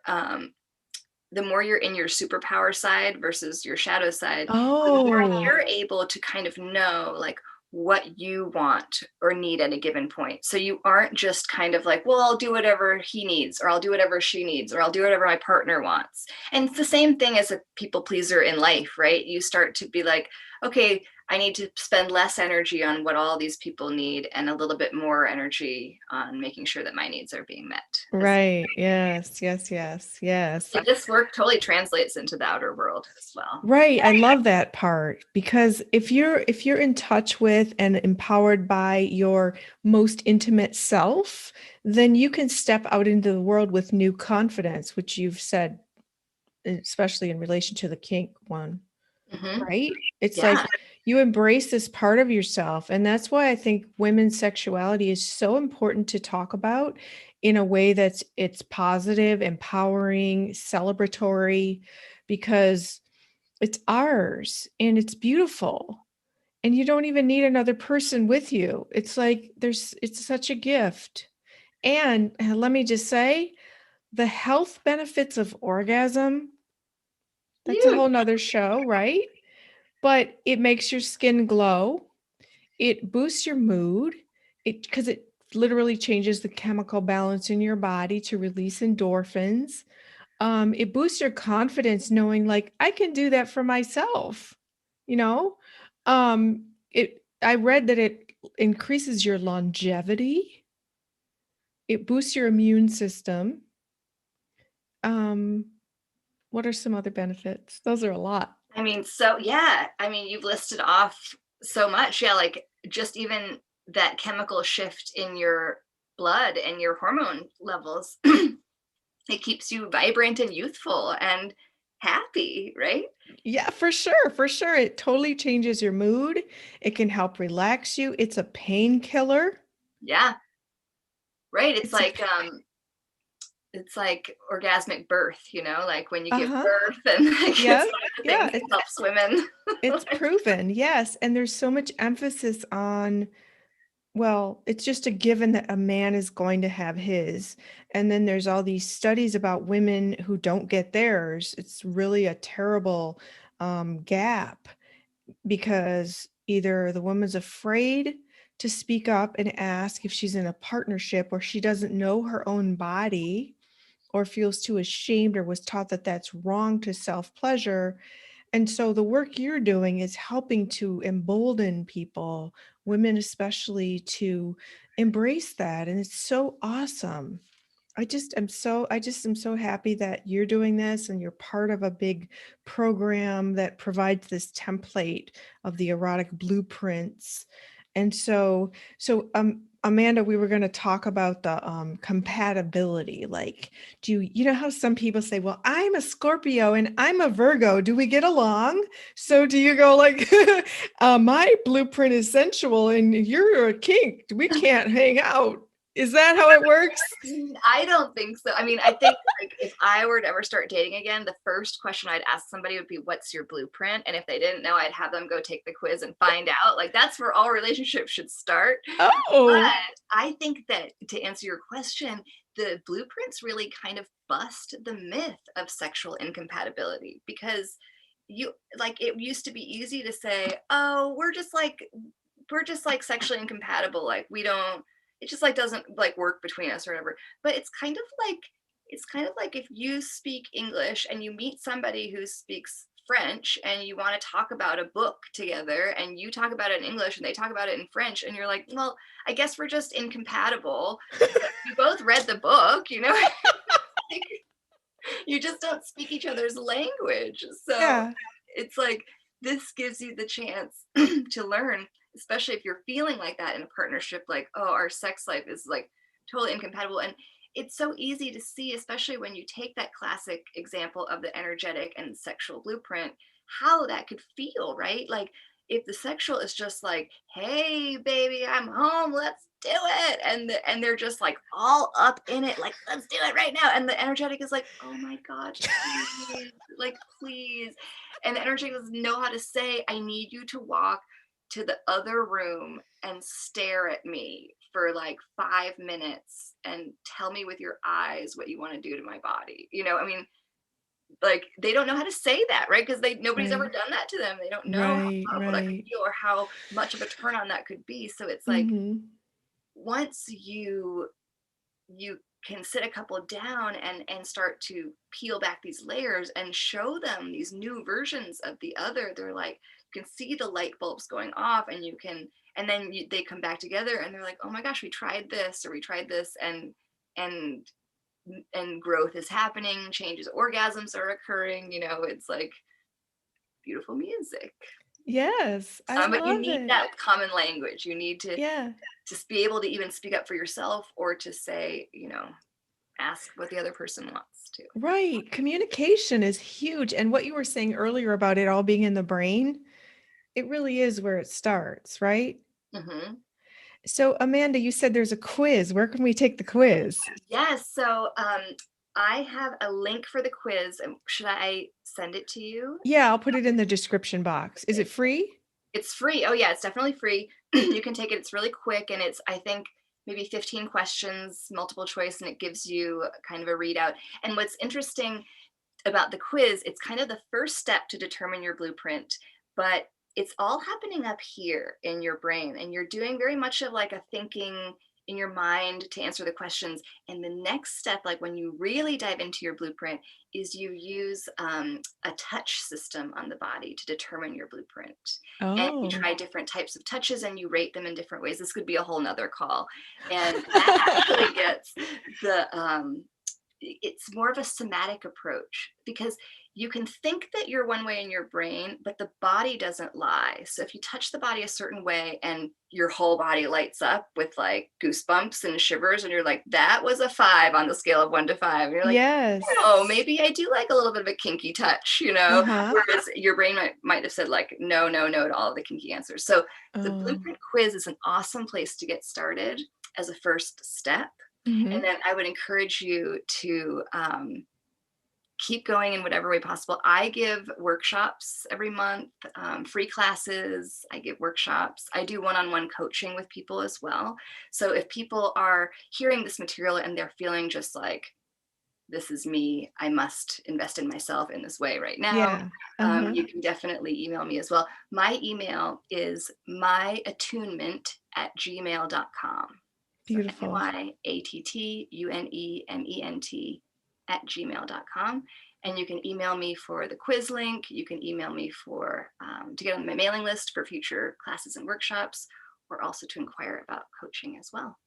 [SPEAKER 2] you're in your superpower side versus your shadow side, the more
[SPEAKER 1] Oh.
[SPEAKER 2] you're able to kind of know like what you want or need at a given point. So you aren't just kind of like, well, I'll do whatever he needs, or I'll do whatever she needs, or I'll do whatever my partner wants. And it's the same thing as a people pleaser in life, right? You start to be like, okay, I need to spend less energy on what all these people need and a little bit more energy on making sure that my needs are being met.
[SPEAKER 1] Right. Yes. Yes. Yes. Yes.
[SPEAKER 2] So this work totally translates into the outer world as well.
[SPEAKER 1] Right. I love that part because if you're in touch with and empowered by your most intimate self, then you can step out into the world with new confidence, which you've said, especially in relation to the kink one.
[SPEAKER 2] Mm-hmm.
[SPEAKER 1] Right? It's
[SPEAKER 2] Yeah.
[SPEAKER 1] like you embrace this part of yourself. And that's why I think women's sexuality is so important to talk about in a way that's it's positive, empowering, celebratory, because it's ours and it's beautiful. And you don't even need another person with you. It's like it's such a gift. And let me just say, the health benefits of orgasm, that's a
[SPEAKER 2] Huge.
[SPEAKER 1] whole nother show, right? But it makes your skin glow. It boosts your mood. It because it literally changes the chemical balance in your body to release endorphins. It boosts your confidence knowing like I can do that for myself, you know? It I read that it increases your longevity. It boosts your immune system. Um, what are some other benefits? Those are a lot.
[SPEAKER 2] I mean, so yeah, I mean, you've listed off so much. Yeah, like just even that chemical shift in your blood and your hormone levels, it keeps you vibrant and youthful and happy, right?
[SPEAKER 1] Yeah, for sure, for sure. It totally changes your mood. It can help relax you. It's a painkiller.
[SPEAKER 2] Yeah, right.
[SPEAKER 1] It's a
[SPEAKER 2] It's like orgasmic birth, like when you give
[SPEAKER 1] uh-huh.
[SPEAKER 2] birth, and like it's
[SPEAKER 1] Yeah.
[SPEAKER 2] one of the
[SPEAKER 1] Yeah,
[SPEAKER 2] things that helps women.
[SPEAKER 1] it's proven. Yes, and there's so much emphasis on, well, it's just a given that a man is going to have his. And then there's all these studies about women who don't get theirs. It's really a terrible gap because either the woman's afraid to speak up and ask if she's in a partnership, or she doesn't know her own body, or feels too ashamed, or was taught that that's wrong to self pleasure. And so the work you're doing is helping to embolden people, women especially, to embrace that. And it's so awesome. I just am so happy that you're doing this and you're part of a big program that provides this template of the erotic blueprints. And so Amanda, we were going to talk about the compatibility. Like, you know how some people say, well, I'm a Scorpio and I'm a Virgo. Do we get along? So do you go like, my blueprint is sensual and you're a kink. We can't hang out. Is that how it works?
[SPEAKER 2] I don't think so. I mean, I think like if I were to ever start dating again, the first question I'd ask somebody would be, "What's your blueprint?" And if they didn't know, I'd have them go take the quiz and find out. Like that's where all relationships should start.
[SPEAKER 1] Oh,
[SPEAKER 2] But I think that to answer your question, the blueprints really kind of bust the myth of sexual incompatibility because you like it used to be easy to say, "Oh, we're just like sexually incompatible. Like we don't it just like doesn't like work between us or whatever." But it's kind of like if you speak English and you meet somebody who speaks French and you want to talk about a book together and you talk about it in English and they talk about it in French and you're like, "Well, I guess we're just incompatible. We both read the book, you know?" Like, you just don't speak each other's language. So
[SPEAKER 1] yeah.
[SPEAKER 2] it's like this gives you the chance to learn, especially if you're feeling like that in a partnership, like, oh, our sex life is like totally incompatible. And it's so easy to see, especially when you take that classic example of the energetic and sexual blueprint, how that could feel, right? Like if the sexual is just like, "Hey baby, I'm home, let's do it," and they're just like all up in it, like, "Let's do it right now," and the energetic is like, "Oh my god, please, like please," and the energetic doesn't know how to say, "I need you to walk to the other room and stare at me for like 5 minutes and tell me with your eyes what you want to do to my body." I mean, like they don't know how to say that, right? Because nobody's ever
[SPEAKER 1] Right.
[SPEAKER 2] done that to them. They don't know how
[SPEAKER 1] Right.
[SPEAKER 2] powerful that could
[SPEAKER 1] Right.
[SPEAKER 2] feel or how much of a turn on that could be. So it's like
[SPEAKER 1] Mhm.
[SPEAKER 2] once you can sit a couple down and start to peel back these layers and show them these new versions of the other, they're like, you can see the light bulbs going off and you can and then they come back together and they're like, "Oh my gosh, we tried this or we tried this," and and growth is happening, changes, orgasms are occurring. It's like beautiful music.
[SPEAKER 1] Yes, I
[SPEAKER 2] But you
[SPEAKER 1] love
[SPEAKER 2] need
[SPEAKER 1] it.
[SPEAKER 2] that common language. You need to
[SPEAKER 1] Yeah.
[SPEAKER 2] just be able to even speak up for yourself or to say, ask what the other person wants to.
[SPEAKER 1] Right. Communication is huge. And what you were saying earlier about it all being in the brain, it really is where it starts, right?
[SPEAKER 2] Hmm.
[SPEAKER 1] So, Amanda, you said there's a quiz. Where can we take the quiz?
[SPEAKER 2] Yes. So I have a link for the quiz. Should I send it to you?
[SPEAKER 1] Yeah, I'll put it in the description box. Is
[SPEAKER 2] Okay.
[SPEAKER 1] it free?
[SPEAKER 2] It's free. Oh, yeah, it's definitely free. You can take it. It's really quick. And it's, I think, maybe 15 questions, multiple choice, and it gives you kind of a readout. And what's interesting about the quiz, it's kind of the first step to determine your blueprint, but it's all happening up here in your brain. And you're doing very much of like a thinking in your mind to answer the questions. And the next step, like when you really dive into your blueprint, is you use a touch system on the body to determine your blueprint. And you
[SPEAKER 1] Oh,
[SPEAKER 2] try different types of touches and you rate them in different ways. This could be a whole nother call. And that actually gets it's more of a somatic approach because you can think that you're one way in your brain, but the body doesn't lie. So if you touch the body a certain way and your whole body lights up with like goosebumps and shivers, and you're like, "That was a 5 on the scale of 1 to 5." And you're like,
[SPEAKER 1] yes.
[SPEAKER 2] "Oh, maybe I do like a little bit of a kinky touch."
[SPEAKER 1] Uh-huh.
[SPEAKER 2] Whereas your brain might have said like, "No, no, no" to all of the kinky answers. So the
[SPEAKER 1] Oh.
[SPEAKER 2] blueprint quiz is an awesome place to get started as a first step. And
[SPEAKER 1] Mhm.
[SPEAKER 2] then I would encourage you to keep going in whatever way possible. I give workshops every month, free classes. I give workshops. I do one on one coaching with people as well. So if people are hearing this material and they're feeling just like, "This is me, I must invest in myself in this way right now,"
[SPEAKER 1] Yeah. Uh-huh.
[SPEAKER 2] you can definitely email me as well. My email is myattunement@gmail.com. So
[SPEAKER 1] Beautiful.
[SPEAKER 2] myattunement@gmail.com. And you can email me for the quiz link. You can email me for to get on my mailing list for future classes and workshops, or also to inquire about coaching as well.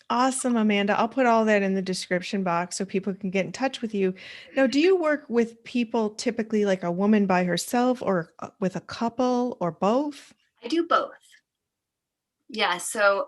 [SPEAKER 1] Awesome, Amanda. I'll put all that in the description box so people can get in touch with you. Now, do you work with people typically like a woman by herself or with a couple or both?
[SPEAKER 2] I do both. Yeah. So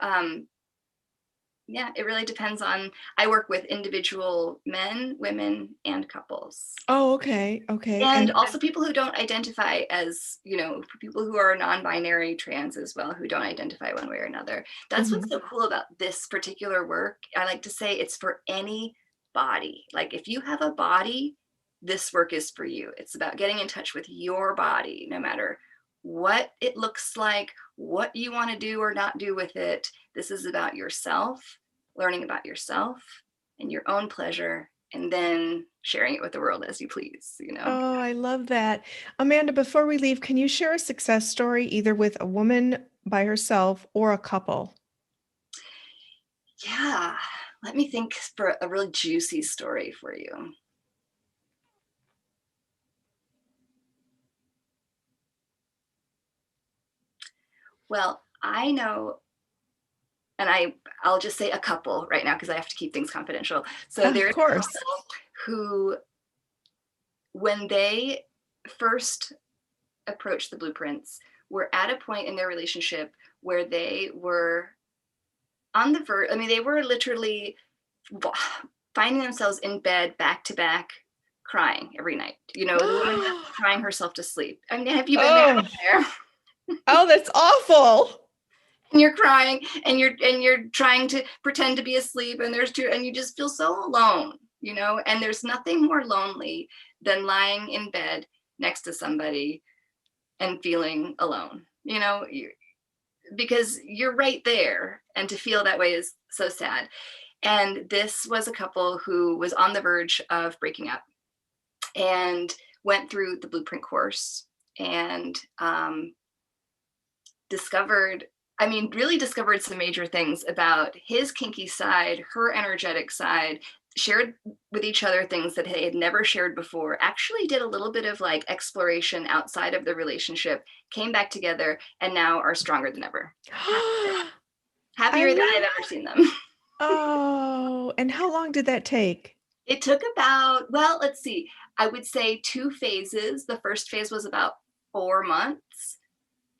[SPEAKER 2] Yeah, it really depends on, I work with individual men, women, and couples.
[SPEAKER 1] Oh, okay. Okay.
[SPEAKER 2] And
[SPEAKER 1] And
[SPEAKER 2] also people who don't identify as, for people who are non-binary trans as well, who don't identify one way or another. That's what's
[SPEAKER 1] mhm.
[SPEAKER 2] so cool about this particular work. I like to say it's for any body. Like if you have a body, this work is for you. It's about getting in touch with your body, no matter what it looks like, what you want to do or not do with it. This is about yourself, learning about yourself and your own pleasure, and then sharing it with the world as you please.
[SPEAKER 1] Oh, I love that. Amanda, before we leave, can you share a success story either with a woman by herself or a couple?
[SPEAKER 2] Yeah, let me think for a really juicy story for you. Well, I know, and I'll just say a couple right now because I have to keep things confidential. So
[SPEAKER 1] Of
[SPEAKER 2] there's a
[SPEAKER 1] course.
[SPEAKER 2] couple who, when they first approached the blueprints, were at a point in their relationship where they were on the verge. I mean, they were literally finding themselves in bed back to back crying every night. The woman was crying herself to sleep. I mean, have you been there?
[SPEAKER 1] Oh, oh, that's awful.
[SPEAKER 2] And you're crying and you're trying to pretend to be asleep, and and you just feel so alone. And there's nothing more lonely than lying in bed next to somebody and feeling alone, because you're right there, and to feel that way is so sad. And this was a couple who was on the verge of breaking up and went through the blueprint course and discovered, I mean, really discovered some major things about his kinky side, her energetic side, shared with each other things that they had never shared before, actually did a little bit of like exploration outside of the relationship, came back together, and now are stronger than ever.
[SPEAKER 1] I
[SPEAKER 2] Happier than I've
[SPEAKER 1] love.
[SPEAKER 2] ever seen them.
[SPEAKER 1] Oh, and how long did that take?
[SPEAKER 2] It took about, well, let's see, I would say 2 phases. The first phase was about 4 months,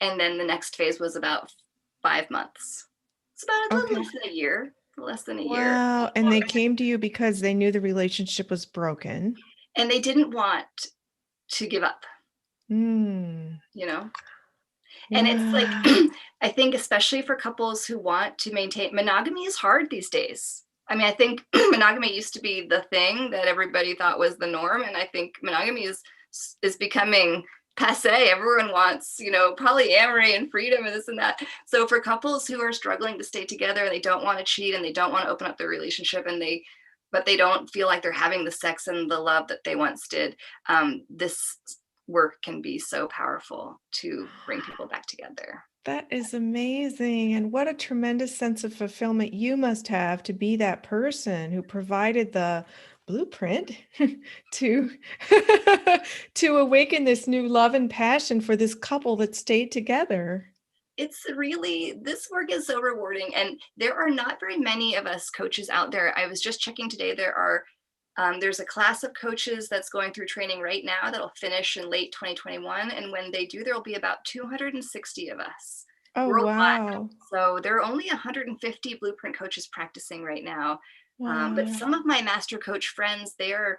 [SPEAKER 2] and then the next phase was about 5 months. It's about a little
[SPEAKER 1] Okay.
[SPEAKER 2] less than a year, less than a year.
[SPEAKER 1] Wow. And they came to you because they knew the relationship was broken.
[SPEAKER 2] And they didn't want to give up,
[SPEAKER 1] Hmm.
[SPEAKER 2] you know? And it's like,
[SPEAKER 1] Wow.
[SPEAKER 2] I think especially for couples who want to maintain monogamy is hard these days. I mean, I think monogamy used to be the thing that everybody thought was the norm, and I think monogamy is becoming passe. Everyone wants, polyamory and freedom and this and that. So for couples who are struggling to stay together and they don't want to cheat and they don't want to open up their relationship, but they don't feel like they're having the sex and the love that they once did, this work can be so powerful to bring people back together.
[SPEAKER 1] That is amazing. And what a tremendous sense of fulfillment you must have to be that person who provided the blueprint to to awaken this new love and passion for this couple that stayed together.
[SPEAKER 2] It's really, this work is so rewarding, and there are not very many of us coaches out there. I was just checking today, there's a class of coaches that's going through training right now that'll finish in late 2021, and when they do, there will be about 260 of us
[SPEAKER 1] Oh,
[SPEAKER 2] worldwide.
[SPEAKER 1] wow.
[SPEAKER 2] So there are only 150 blueprint coaches practicing right now. But
[SPEAKER 1] Wow.
[SPEAKER 2] some of my master coach friends, they are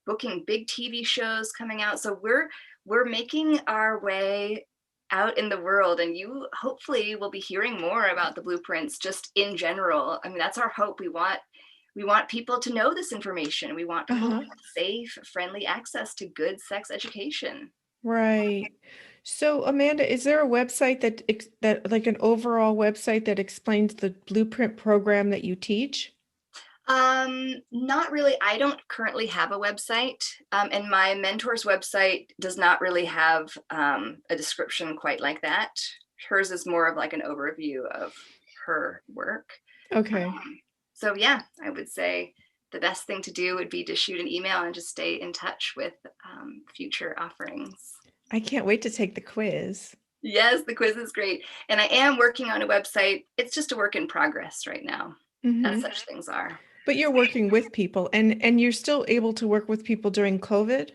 [SPEAKER 2] booking big TV shows coming out. So we're making our way out in the world, and you hopefully will be hearing more about the blueprints just in general. I mean, that's our hope. We want people to know this information. We want people to
[SPEAKER 1] Uh-huh.
[SPEAKER 2] have safe, friendly access to good sex education.
[SPEAKER 1] Right. So, Amanda, is there a website that like an overall website that explains the blueprint program that you teach?
[SPEAKER 2] Not really. I don't currently have a website, and my mentor's website does not really have a description quite like that. Hers is more of like an overview of her work.
[SPEAKER 1] Okay.
[SPEAKER 2] Um, so yeah, I would say the best thing to do would be to shoot an email and just stay in touch with future offerings.
[SPEAKER 1] I can't wait to take the quiz.
[SPEAKER 2] Yes, the quiz is great. And I am working on a website. It's just a work in progress right now, as
[SPEAKER 1] Hmm.
[SPEAKER 2] such things are.
[SPEAKER 1] But you're working with people and you're still able to work with people during COVID?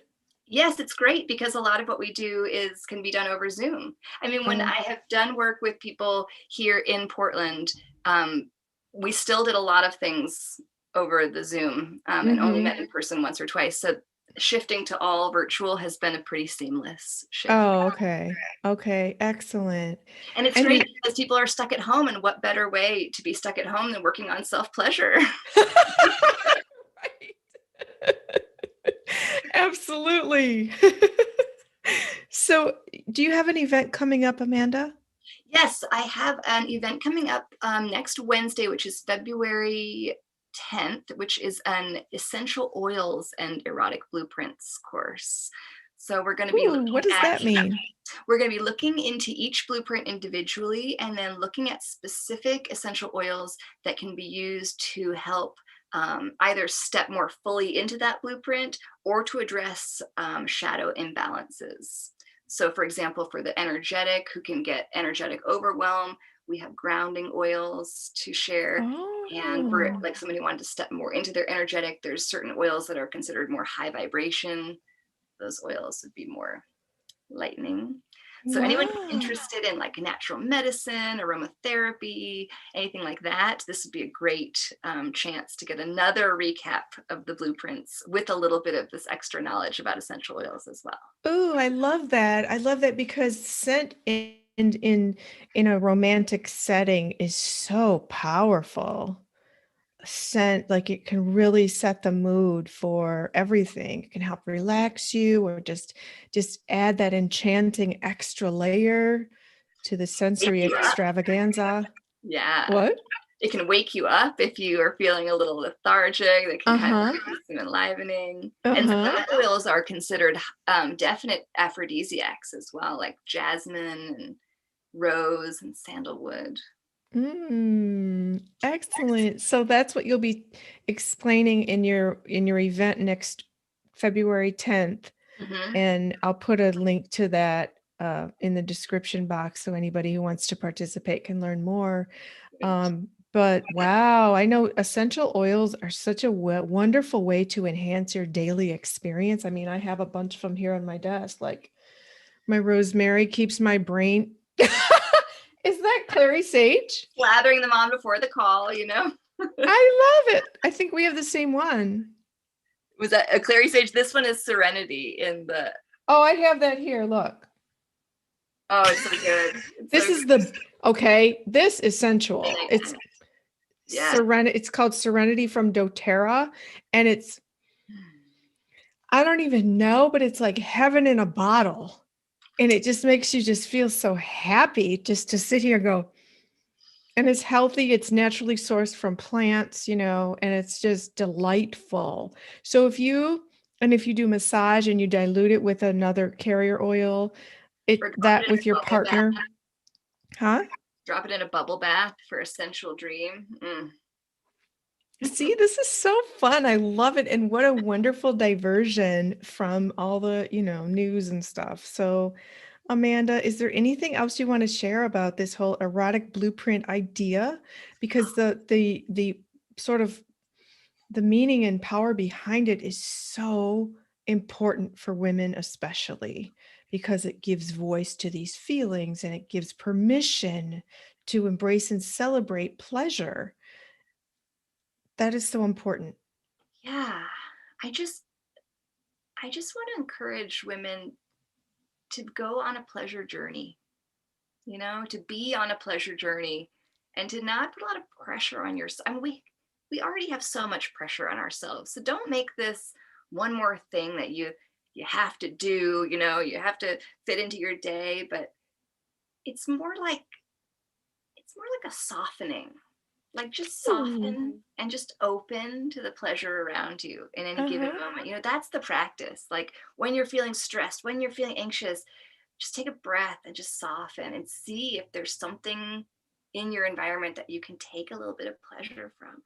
[SPEAKER 2] Yes, it's great because a lot of what we do can be done over Zoom. I mean, when
[SPEAKER 1] Oh,
[SPEAKER 2] I have done work with people here in Portland, um, we still did a lot of things over the Zoom, and only met in person once or twice. So shifting to all virtual has been a pretty seamless shift.
[SPEAKER 1] Oh, okay. Okay, excellent.
[SPEAKER 2] And it's
[SPEAKER 1] And
[SPEAKER 2] great
[SPEAKER 1] you
[SPEAKER 2] because people are stuck at home, and what better way to be stuck at home than working on self-pleasure?
[SPEAKER 1] Right. Absolutely. So, do you have an event coming up, Amanda?
[SPEAKER 2] Yes, I have an event coming up next Wednesday, which is February 10th, which is an essential oils and erotic blueprints course. So
[SPEAKER 1] Ooh, what does that mean?
[SPEAKER 2] we're going to be looking into each blueprint individually and then looking at specific essential oils that can be used to help either step more fully into that blueprint or to address shadow imbalances. So, for example, for the energetic who can get energetic overwhelm, we have grounding oils to share. And for
[SPEAKER 1] Oh,
[SPEAKER 2] like someone who wanted to step more into their energetic, there's certain oils that are considered more high vibration. Those oils would be more lightning. So anyone
[SPEAKER 1] wow.
[SPEAKER 2] interested in like natural medicine, aromatherapy, anything like that, this would be a great chance to get another recap of the blueprints with a little bit of this extra knowledge about essential oils as well.
[SPEAKER 1] Ooh, I love that. I love that because scent in a romantic setting is so powerful. Scent, like it can really set the mood for everything. It can help relax you or just add that enchanting extra layer to the
[SPEAKER 2] Wake
[SPEAKER 1] sensory
[SPEAKER 2] you up.
[SPEAKER 1] extravaganza.
[SPEAKER 2] Yeah.
[SPEAKER 1] What?
[SPEAKER 2] It can wake you up if you are feeling a little lethargic. That can kind of
[SPEAKER 1] Uh-huh.
[SPEAKER 2] give you some enlivening. And
[SPEAKER 1] Uh-huh.
[SPEAKER 2] some oils are considered definite aphrodisiacs as well, like jasmine and rose and sandalwood.
[SPEAKER 1] Excellent. So that's what you'll be explaining in your event next February 10th.
[SPEAKER 2] Hmm.
[SPEAKER 1] And I'll put a link to that in the description box so anybody who wants to participate can learn more. But wow, I know essential oils are such a wonderful way to enhance your daily experience. I mean, I have a bunch of them here on my desk. Like my rosemary keeps my brain. Is that clary sage?
[SPEAKER 2] Slathering them on before the call, you know?
[SPEAKER 1] I love it. I think we have the same one.
[SPEAKER 2] Was that a clary sage? This one is serenity in the.
[SPEAKER 1] Oh, I have that here. Look.
[SPEAKER 2] Oh, it's so good. It's so
[SPEAKER 1] This
[SPEAKER 2] good.
[SPEAKER 1] is the okay, this is sensual. It's
[SPEAKER 2] Yeah.
[SPEAKER 1] it's called Serenity from doTERRA, and it's I don't even know, but it's like heaven in a bottle. And it just makes you just feel so happy just to sit here and go, and it's healthy, it's naturally sourced from plants, and it's just delightful. So if you do massage and you dilute it with another carrier oil,
[SPEAKER 2] Or
[SPEAKER 1] it
[SPEAKER 2] drop it
[SPEAKER 1] that
[SPEAKER 2] in a
[SPEAKER 1] with your
[SPEAKER 2] bubble bath.
[SPEAKER 1] partner, huh?
[SPEAKER 2] Drop it in a bubble bath for a sensual dream.
[SPEAKER 1] See, this is so fun. I love it. And what a wonderful diversion from all the, news and stuff. So, Amanda, is there anything else you want to share about this whole erotic blueprint idea? Because the sort of the meaning and power behind it is so important for women, especially because it gives voice to these feelings and it gives permission to embrace and celebrate pleasure. That is so important.
[SPEAKER 2] Yeah. I just I just want to encourage women to go on a pleasure journey, to be on a pleasure journey and to not put a lot of pressure on yourself. I mean, we already have so much pressure on ourselves. So don't make this one more thing that you have to do, you have to fit into your day, but it's more like it's more like a softening. Like just
[SPEAKER 1] Ooh,
[SPEAKER 2] soften and just open to the pleasure around you in any given
[SPEAKER 1] uh-huh.
[SPEAKER 2] moment. That's the practice. Like when you're feeling stressed, when you're feeling anxious, just take a breath and just soften and see if there's something in your environment that you can take a little bit of pleasure from.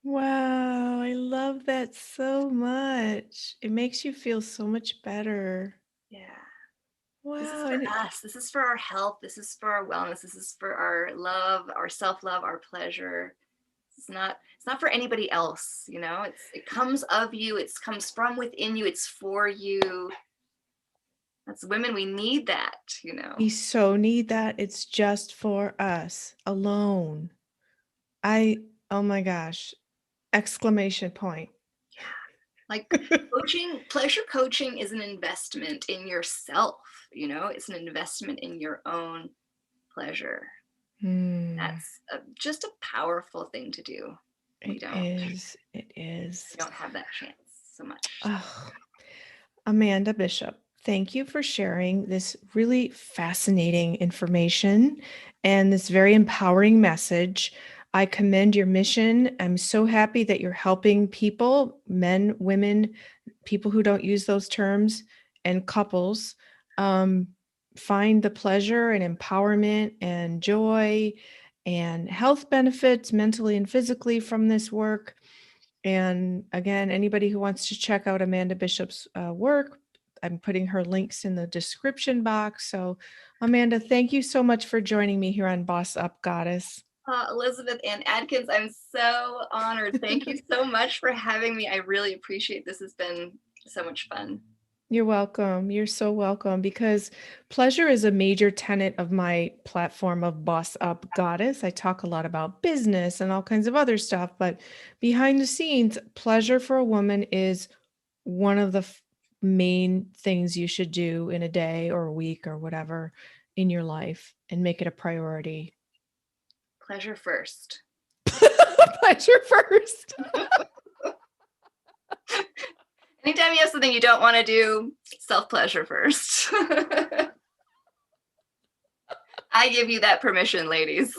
[SPEAKER 1] Wow, I love that so much. It makes you feel so much better.
[SPEAKER 2] Yeah. This is
[SPEAKER 1] Wow,
[SPEAKER 2] for us. This is for our health. This is for our wellness. This is for our love, our self-love, our pleasure. It's not for anybody else, it comes of you, it comes from within you, it's for you. That's women, we need that.
[SPEAKER 1] we so need that. It's just for us alone. Oh my gosh, exclamation point.
[SPEAKER 2] Yeah. Like pleasure coaching is an investment in yourself, it's an investment in your own pleasure.
[SPEAKER 1] Hmm,
[SPEAKER 2] That's just a powerful thing to do. We
[SPEAKER 1] it
[SPEAKER 2] don't
[SPEAKER 1] is. It is.
[SPEAKER 2] we don't have that chance so much.
[SPEAKER 1] Oh, Amanda Bishop, thank you for sharing this really fascinating information and this very empowering message. I commend your mission. I'm so happy that you're helping people, men, women, people who don't use those terms, and couples um, find the pleasure and empowerment and joy and health benefits mentally and physically from this work. And again, anybody who wants to check out Amanda Bishop's work, I'm putting her links in the description box. So, Amanda, thank you so much for joining me here on Boss Up Goddess.
[SPEAKER 2] Elizabeth Ann Atkins, I'm so honored. Thank you so much for having me. I really appreciate this. Has been so much fun.
[SPEAKER 1] You're welcome. You're so welcome because pleasure is a major tenet of my platform of Boss Up Goddess. I talk a lot about business and all kinds of other stuff, but behind the scenes, pleasure for a woman is one of the main things you should do in a day or a week or whatever in your life and make it a priority.
[SPEAKER 2] Pleasure first.
[SPEAKER 1] Pleasure first.
[SPEAKER 2] Anytime you have something you don't want to do, self pleasure first. I give you that permission, ladies.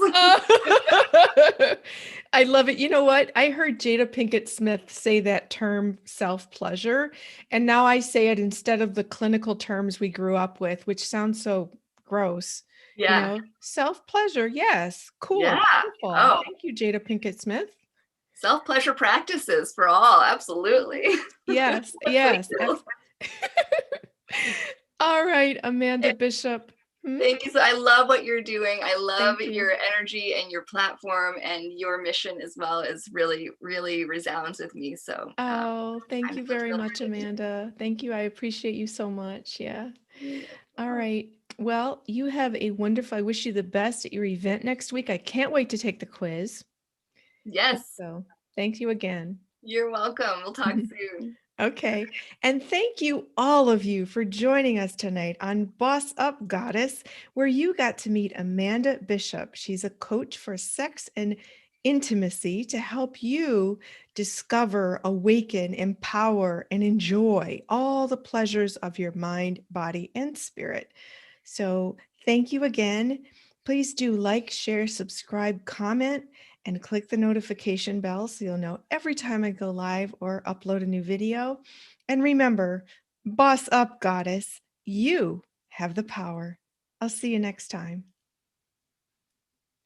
[SPEAKER 1] I love it. You know what? I heard Jada Pinkett Smith say that term self pleasure, and now I say it instead of the clinical terms we grew up with, which sounds so gross.
[SPEAKER 2] Yeah.
[SPEAKER 1] Self pleasure. Yes.
[SPEAKER 2] Yeah.
[SPEAKER 1] Cool. Beautiful.
[SPEAKER 2] Oh,
[SPEAKER 1] Thank you, Jada Pinkett Smith.
[SPEAKER 2] self pleasure practices for all. Absolutely.
[SPEAKER 1] Yes.
[SPEAKER 2] That's what
[SPEAKER 1] Yes.
[SPEAKER 2] you
[SPEAKER 1] All right, Amanda
[SPEAKER 2] do.
[SPEAKER 1] Bishop. Hmm?
[SPEAKER 2] Thank you. So I love what you're doing. I love
[SPEAKER 1] Thank you.
[SPEAKER 2] your energy and your platform, and your mission as well is really, really resounds with me. So
[SPEAKER 1] Oh, thank
[SPEAKER 2] I'm
[SPEAKER 1] you very much,
[SPEAKER 2] fulfilled.
[SPEAKER 1] Amanda. Thank you. I appreciate you so much. Yeah.
[SPEAKER 2] You're
[SPEAKER 1] All
[SPEAKER 2] welcome.
[SPEAKER 1] right. Well, you have a wonderful, I wish you the best at your event next week. I can't wait to take the quiz.
[SPEAKER 2] Yes,
[SPEAKER 1] So, thank you again.
[SPEAKER 2] you're welcome. We'll talk soon.
[SPEAKER 1] Okay. And thank you, all of you, for joining us tonight on Boss Up Goddess, where you got to meet Amanda Bishop. She's a coach for sex and intimacy to help you discover, awaken, empower, and enjoy all the pleasures of your mind, body, and spirit. So, thank you again. Please do like, share, subscribe, comment, and click the notification bell so you'll know every time I go live or upload a new video. And remember, boss up, goddess, you have the power. I'll see you next time.